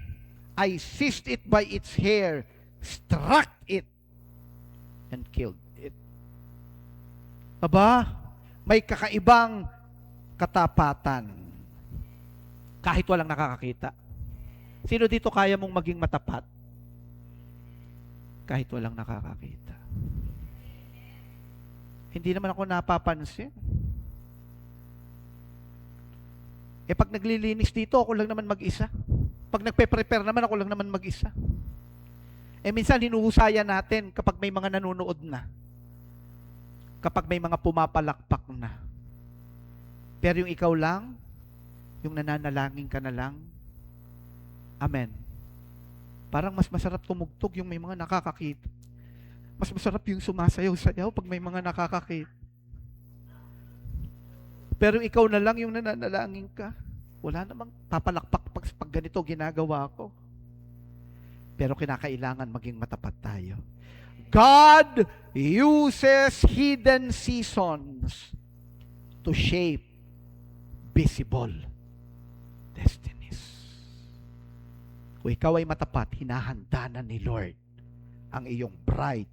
A: I seized it by its hair, struck it, and killed it. Aba, may kakaibang katapatan kahit walang nakakakita. Sino dito kaya mong maging matapat kahit walang nakakakita? Hindi naman ako napapansin. Pag naglilinis dito, ako lang naman mag-isa. Pag nagpe-prepare naman, ako lang naman mag-isa. Minsan, hinuhusayan natin kapag may mga nanonood na. Kapag may mga pumapalakpak na. Pero yung ikaw lang, yung nananalangin ka na lang, amen. Parang mas masarap tumugtog yung may mga nakakakita. Mas masarap yung sumasayaw-sayaw pag may mga nakakakita. Pero ikaw na lang yung nananalangin ka. Wala namang papalakpak pag ganito ginagawa ko. Pero kinakailangan maging matapat tayo. God uses hidden seasons to shape visible destinies. Kung ikaw ay matapat, hinahanda na ni Lord ang iyong bright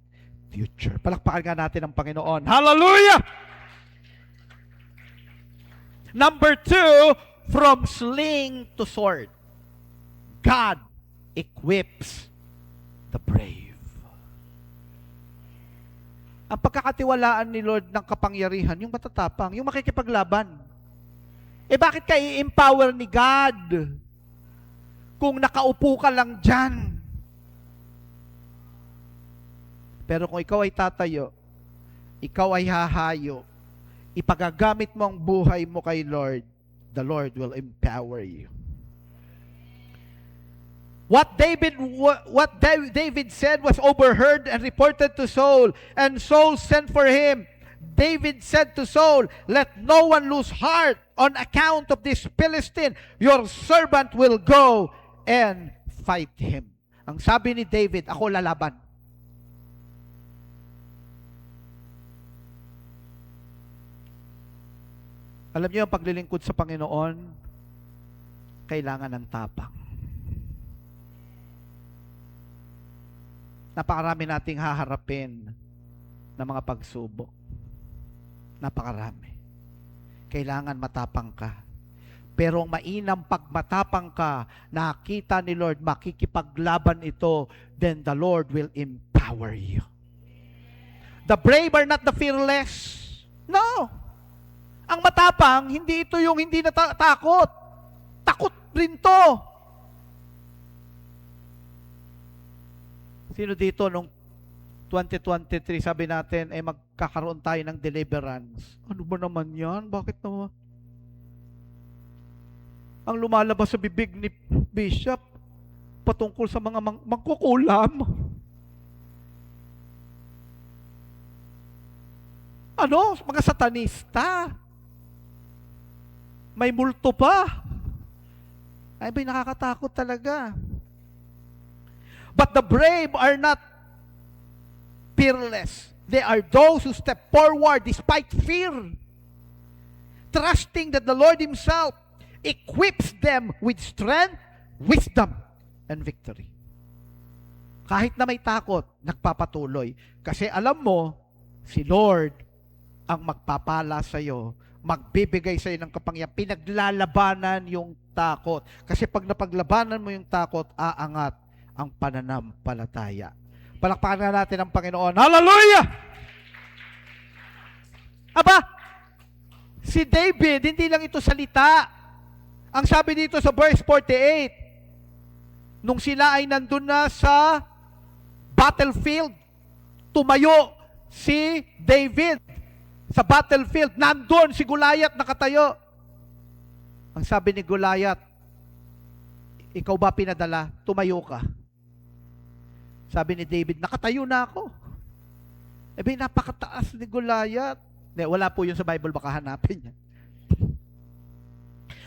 A: future. Palakpakan nga natin ang Panginoon. Hallelujah! Number 2, from sling to sword, God equips the brave. Ang pagkakatiwalaan ni Lord ng kapangyarihan, yung matatapang, yung makikipaglaban. Bakit ka i-empower ni God kung nakaupo ka lang dyan? Pero kung ikaw ay tatayo, ikaw ay hahayo, ipagagamit mo ang buhay mo kay Lord, the Lord will empower you. What David said was overheard and reported to Saul, and Saul sent for him. David said to Saul, let no one lose heart on account of this Philistine. Your servant will go and fight him. Ang sabi ni David, ako lalaban. Alam niyo, ang paglilingkod sa Panginoon, kailangan ng tapang. Napakarami nating haharapin ng mga pagsubok. Napakarami. Kailangan matapang ka. Pero ang mainam pag matapang ka, nakita ni Lord, makikipaglaban ito, then the Lord will empower you. The brave are not the fearless. No. Ang matapang, hindi ito yung hindi natakot. Takot rin to. Sino dito nung 2023, sabi natin, magkakaroon tayo ng deliverance. Ano ba naman yan? Bakit naman? Ang lumalabas sa bibig ni Bishop, patungkol sa mga mangkukulam. mga satanista. May multo pa. Ay, bay, nakakatakot talaga. But the brave are not fearless. They are those who step forward despite fear, trusting that the Lord Himself equips them with strength, wisdom, and victory. Kahit na may takot, nagpapatuloy. Kasi alam mo, si Lord ang magpapala sa iyo, magbibigay sa iyo ng kapangyarihan, pinaglalabanan yung takot. Kasi pag napaglabanan mo yung takot, aangat ang pananampalataya. Palakpakan na natin ang Panginoon. Hallelujah! Aba, si David, hindi lang ito salita. Ang sabi dito sa verse 48, nung sila ay nandun na sa battlefield, tumayo si David sa battlefield. Nandun si Goliath nakatayo. Ang sabi ni Goliath, ikaw ba pinadala? Tumayo ka. Sabi ni David, nakatayo na ako. Napakataas ni Goliath. Wala po yun sa Bible, baka hanapin niya.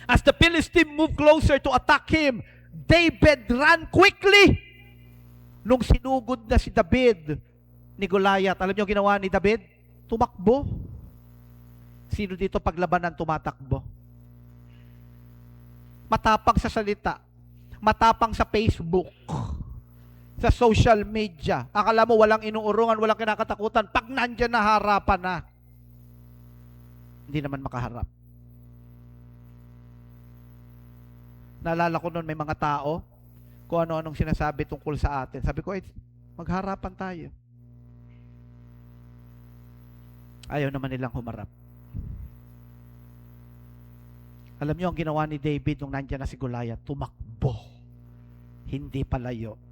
A: As the Philistine moved closer to attack him, David ran quickly. Nung sinugod na si David ni Goliath, alam niyo ginawa ni David? Tumakbo. Sino dito paglabanan tumatakbo? Matapang sa salita. Matapang sa Facebook. Sa social media. Akala mo walang inuurungan, walang kinakatakutan. Pag nandyan na harapan na, hindi naman makaharap. Naalala ko noon may mga tao, kung ano-anong sinasabi tungkol sa atin. Sabi ko, magharapan tayo. Ayaw naman nilang humarap. Alam niyo ang ginawa ni David nung nandiyan na si Goliath, tumakbo. Hindi palayo.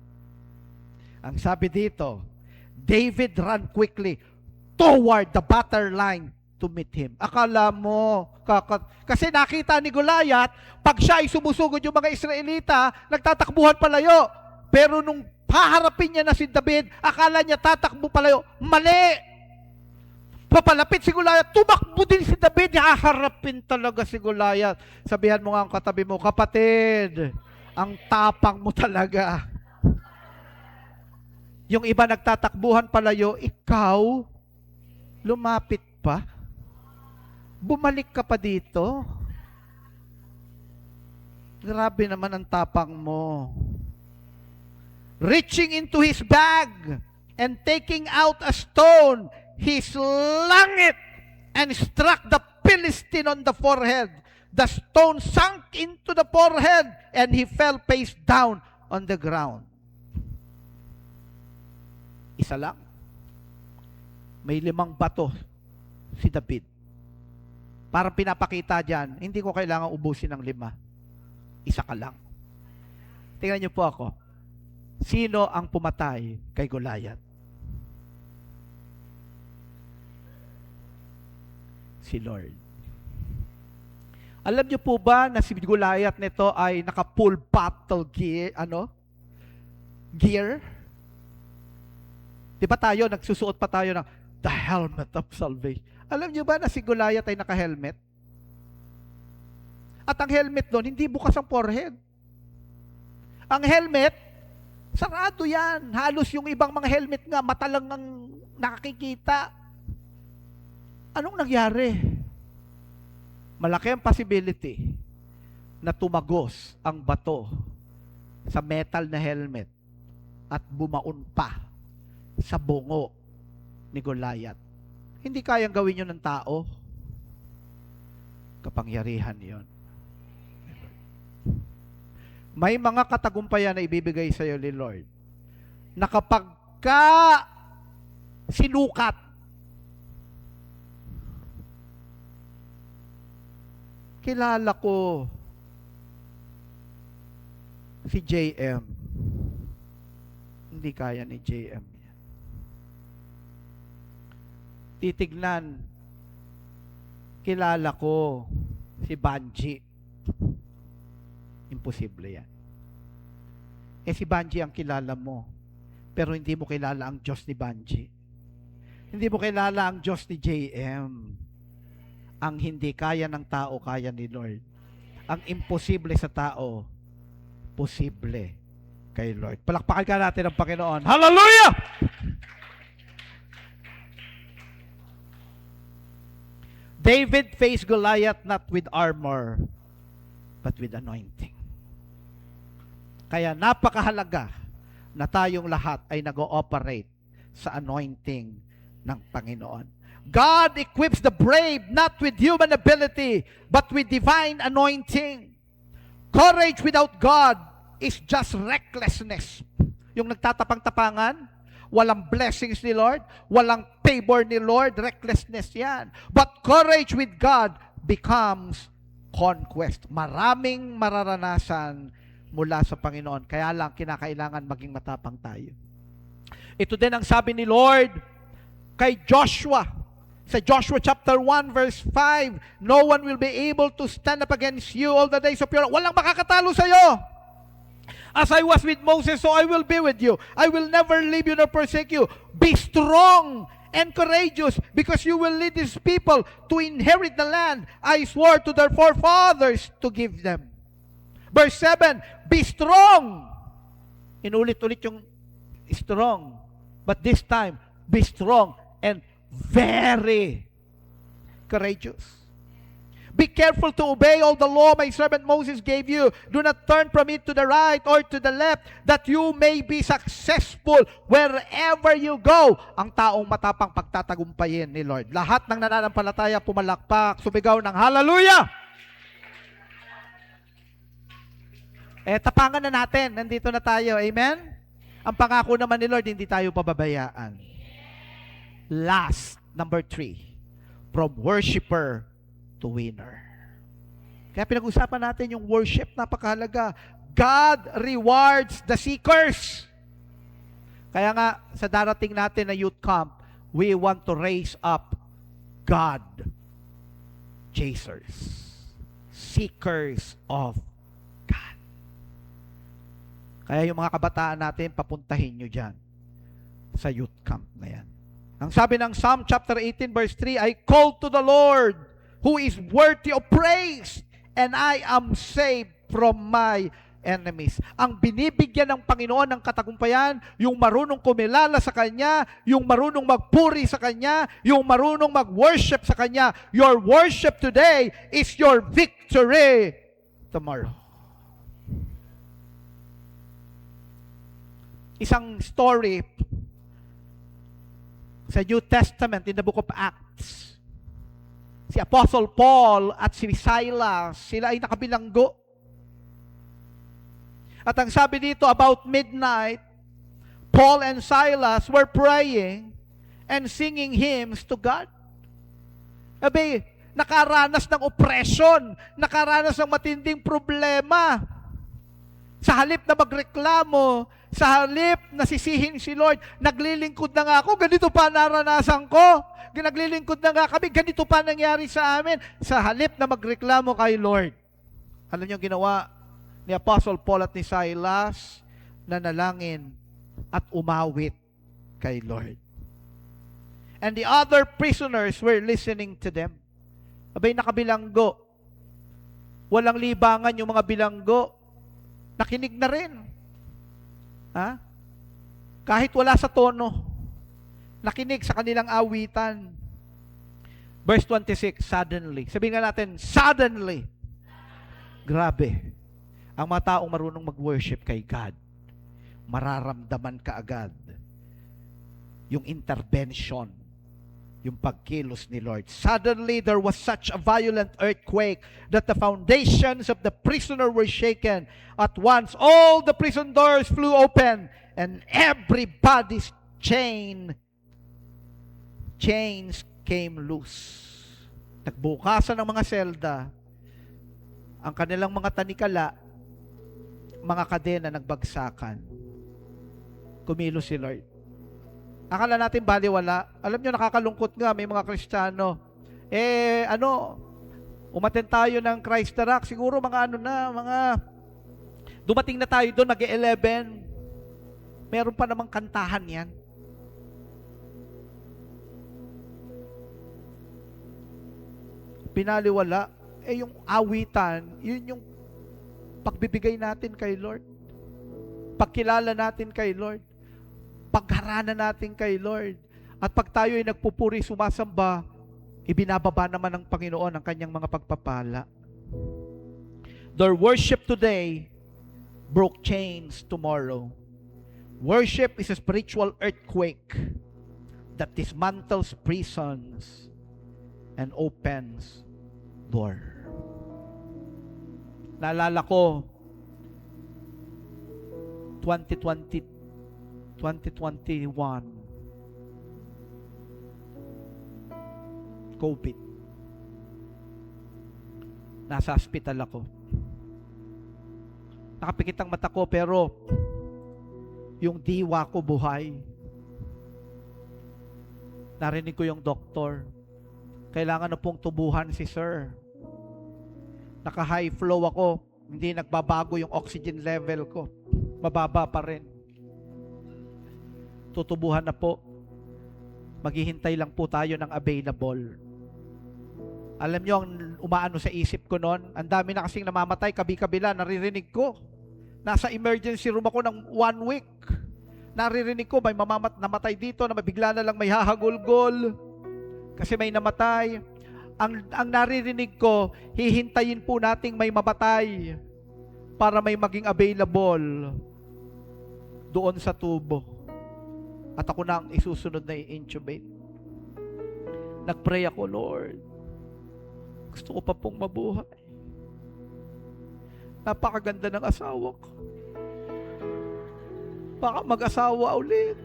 A: Ang sabi dito, David ran quickly toward the battle line to meet him. Akala mo, kasi nakita ni Goliath, pag siya ay sumusugod yung mga Israelita, nagtatakbuhan palayo. Pero nung haharapin niya na si David, akala niya tatakbo palayo. Mali! Papalapit si Goliath, tumakbo din si David, haharapin talaga si Goliath. Sabihan mo nga ang katabi mo, kapatid, ang tapang mo talaga. Yung iba nagtatakbuhan palayo, ikaw, lumapit pa. Bumalik ka pa dito. Grabe naman ang tapang mo. Reaching into his bag and taking out a stone, he slung it and struck the Philistine on the forehead. The stone sunk into the forehead and he fell face down on the ground. Isa lang. May 5 bato si David. Parang pinapakita dyan, hindi ko kailangan ubusin ng 5. Isa ka lang. Tingnan niyo po ako. Sino ang pumatay kay Goliath? Si Lord. Alam niyo po ba na si Goliath nito ay naka-full battle gear, gear? Di ba tayo, nagsusuot pa tayo ng the helmet of salvation. Alam niyo ba na si Goliath ay naka-helmet? At ang helmet doon, hindi bukas ang forehead. Ang helmet, sarado yan. Halos yung ibang mga helmet nga, mata lang ang nakakikita. Anong nangyari? Malaki ang possibility na tumagos ang bato sa metal na helmet at bumaon pa sa bungo ni Goliath. Hindi kayang gawin yun ng tao. Kapangyarihan yon. May mga katagumpayan na ibibigay sa iyo ni Lord na kapag ka sinukat, kilala ko si JM. Hindi kaya ni JM yan. Titignan, kilala ko si Banji. Imposible yan. Si Banji ang kilala mo, pero hindi mo kilala ang Diyos ni Banji. Hindi mo kilala ang Diyos ni JM. Ang hindi kaya ng tao, kaya ni Lord. Ang imposible sa tao, posible kay Lord. Palakpakan ka natin ang Panginoon. Hallelujah! David faced Goliath not with armor, but with anointing. Kaya napakahalaga na tayong lahat ay nag-ooperate sa anointing ng Panginoon. God equips the brave not with human ability, but with divine anointing. Courage without God is just recklessness. Yung nagtatapang-tapangan, walang blessings ni Lord, walang favor ni Lord, recklessness yan. But courage with God becomes conquest. Maraming mararanasan mula sa Panginoon. Kaya lang, kinakailangan maging matapang tayo. Ito din ang sabi ni Lord kay Joshua. Sa Joshua chapter 1 verse 5, no one will be able to stand up against you all the days of your life. Walang makakatalo sa iyo. As I was with Moses, so I will be with you. I will never leave you nor forsake you. Be strong and courageous, because you will lead these people to inherit the land I swore to their forefathers to give them. Verse 7, be strong. Inulit-ulit yung strong. But this time, be strong and very courageous. Be careful to obey all the law my servant Moses gave you. Do not turn from it to the right or to the left, that you may be successful wherever you go. Ang taong matapang pagtatagumpayin ni Lord. Lahat ng nananampalataya pumalakpak, sumigaw ng hallelujah! Tapangan na natin. Nandito na tayo. Amen? Ang pangako naman ni Lord, hindi tayo pababayaan. Last, number 3. From worshiper to winner. Kaya pinag-usapan natin yung worship, napakahalaga. God rewards the seekers. Kaya nga, sa darating natin na youth camp, we want to raise up God chasers. Seekers of God. Kaya yung mga kabataan natin, papuntahin nyo dyan sa youth camp na yan. Ang sabi ng Psalm chapter 18 verse 3, I call to the Lord who is worthy of praise, and I am saved from my enemies. Ang binibigyan ng Panginoon ng katagumpayan, yung marunong kumilala sa Kanya, yung marunong magpuri sa Kanya, yung marunong mag-worship sa Kanya. Your worship today is your victory tomorrow. Isang story sa New Testament in the book of Acts. Si Apostle Paul at si Silas, sila ay nakabilanggo. At ang sabi dito, about midnight, Paul and Silas were praying and singing hymns to God. Sabi, nakaranas ng oppression, nakaranas ng matinding problema. Sa halip na magreklamo, sa halip na sisihin si Lord, naglilingkod na nga ako, ganito pa naranasan ko. Naglilingkod na nga kami, ganito pa nangyari sa amin. Sa halip na magreklamo kay Lord. Alam niyo ginawa ni Apostle Paul at ni Silas? Nanalangin at umawit kay Lord. And the other prisoners were listening to them. Abay, nakabilanggo. Walang libangan yung mga bilanggo. Nakinig na rin. Ha? Kahit wala sa tono. Nakinig sa kanilang awitan. Verse 26, suddenly. Sabihin nga natin, suddenly. Grabe. Ang mga taong marunong mag-worship kay God, mararamdaman ka agad yung intervention, yung pagkilos ni Lord. Suddenly, there was such a violent earthquake that the foundations of the prisoner were shaken. At once, all the prison doors flew open, and everybody's chains came loose. Nagbukasan ng mga selda, ang kanilang mga tanikala, mga kadena nagbagsakan. Kumilos si Lord. Akala natin baliwala. Alam nyo, nakakalungkot nga, may mga Kristiyano. Umaten tayo ng Christ the Rock, siguro dumating na tayo doon, mag-11. Meron pa namang kantahan yan. binaliwala. Yung awitan, yun yung pagbibigay natin kay Lord. Pagkilala natin kay Lord. Pagharana natin kay Lord. At pag tayo ay nagpupuri, sumasamba, ibinababa naman ng Panginoon ang kanyang mga pagpapala. Their worship today broke chains tomorrow. Worship is a spiritual earthquake that dismantles prisons and opens door. Naalala ko 2021 COVID. Nasa hospital ako. Nakapikit ang mata ko pero yung diwa ko buhay. Narinig ko yung doktor. Kailangan na pong tubuhan si sir. Naka-high flow ako. Hindi nagbabago yung oxygen level ko. Mababa pa rin. Tutubuhan na po. Maghihintay lang po tayo ng available. Alam nyo, ang umaano sa isip ko noon, ang dami na kasing namamatay, kabi-kabila, naririnig ko. Nasa emergency room ako ng 1 week. Naririnig ko, may namatay dito, na mabigla na lang may hahagulgol. Kasi may namatay. Ang naririnig ko, hihintayin po nating may mamatay para may maging available doon sa tubo. At ako na ang isusunod na i-intubate. Nagpray ako, Lord. Gusto ko pa pong mabuhay. Napakaganda ng asawa ko. Baka mag-asawa ulit.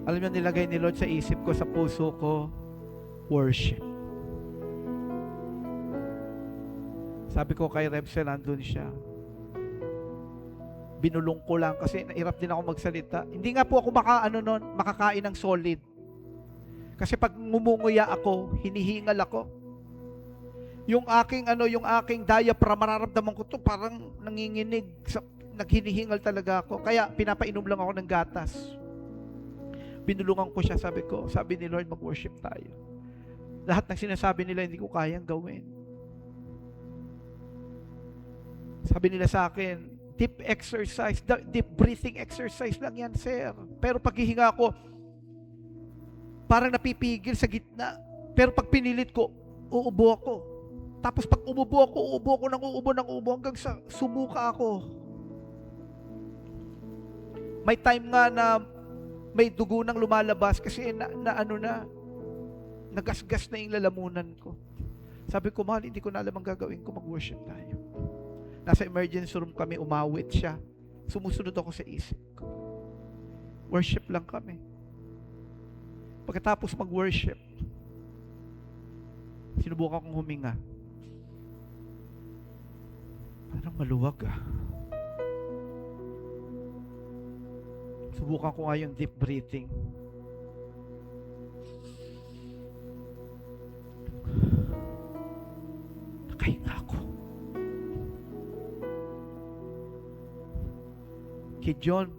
A: Alam niyo, nilagay ni Lord sa isip ko, sa puso ko, worship. Sabi ko kay Rebsel, nandun siya. Binulong ko lang kasi nairap din ako magsalita. Hindi nga po ako makakain ng solid. Kasi pag ngumunguya ako, hinihingal ako. Yung aking diaphragm, mararamdaman ko to, parang nanginginig, naghinihingal talaga ako. Kaya pinapainom lang ako ng gatas. Binulungan ko siya, sabi ni Lord, mag-worship tayo. Lahat ng sinasabi nila, hindi ko kayang gawin. Sabi nila sa akin, deep exercise, deep breathing exercise lang yan, sir. Pero pag hihinga ko, parang napipigil sa gitna. Pero pag pinilit ko, uubo ako. Tapos pag uubo ako ng uubo hanggang sa sumuka ako. May time nga na may dugo nang lumalabas kasi nagasgas na yung lalamunan ko. Sabi ko, mahal, hindi ko na alam ang gagawin ko, mag-worship tayo. Nasa emergency room kami, umawit siya. Sumusunod ako sa isip ko. Worship lang kami. Pagkatapos mag-worship, sinubukan kong huminga. Parang maluwag Subukan ko nga yung deep breathing. Nakahinga ako. Kid John,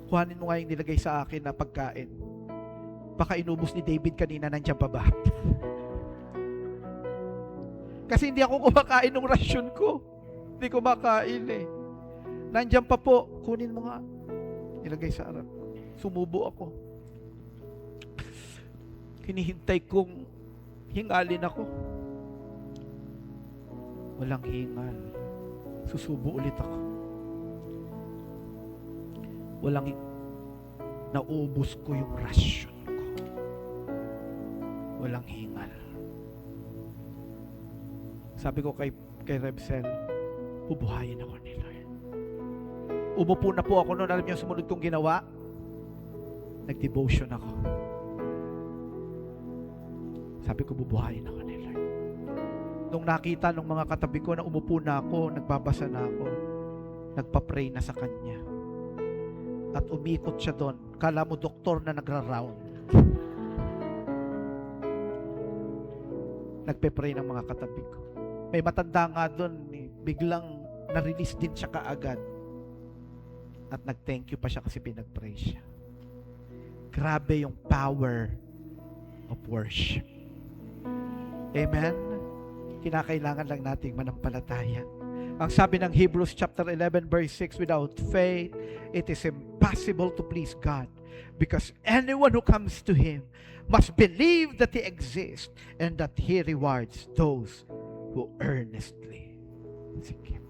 A: kuhanin mo nga yung nilagay sa akin na pagkain. Baka inubos ni David kanina, nandiyan pa ba? Kasi hindi ako kumakain ng rasyon ko. Hindi ko makain Nandiyan pa po, kunin mo nga. Nilagay sa harap. Sumubo ako. Hinihintay kong hingalin ako. Walang hingal. Susubo ulit ako. Naubos ko yung rasyon ko. Walang hingal. Sabi ko kay Rebsel, bubuhayin ako ni Lord. Umupo na po ako noon. Alam niyo, sumunod kong ginawa? Nag-devotion ako. Sabi ko, bubuhayin ako ni Lord. Nung nakita ng mga katabi ko na umupo na ako, nagbabasa na ako, nagpa-pray na sa Kanya. At umikot siya doon. Kala mo doktor na nagra-round. Nagpe-pray ng mga katabi ko. May matanda nga doon, biglang na-release din siya kaagad. At nag-thank you pa siya kasi pinag-pray siya. Grabe yung power of worship. Amen? Kinakailangan lang nating manampalataya. Ang sabi ng Hebrews chapter 11 verse 6, without faith, it is impossible to please God, because anyone who comes to Him must believe that He exists and that He rewards those who earnestly. Sige.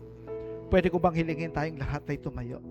A: Pwede ko bang hilingin tayong lahat ay tumayo?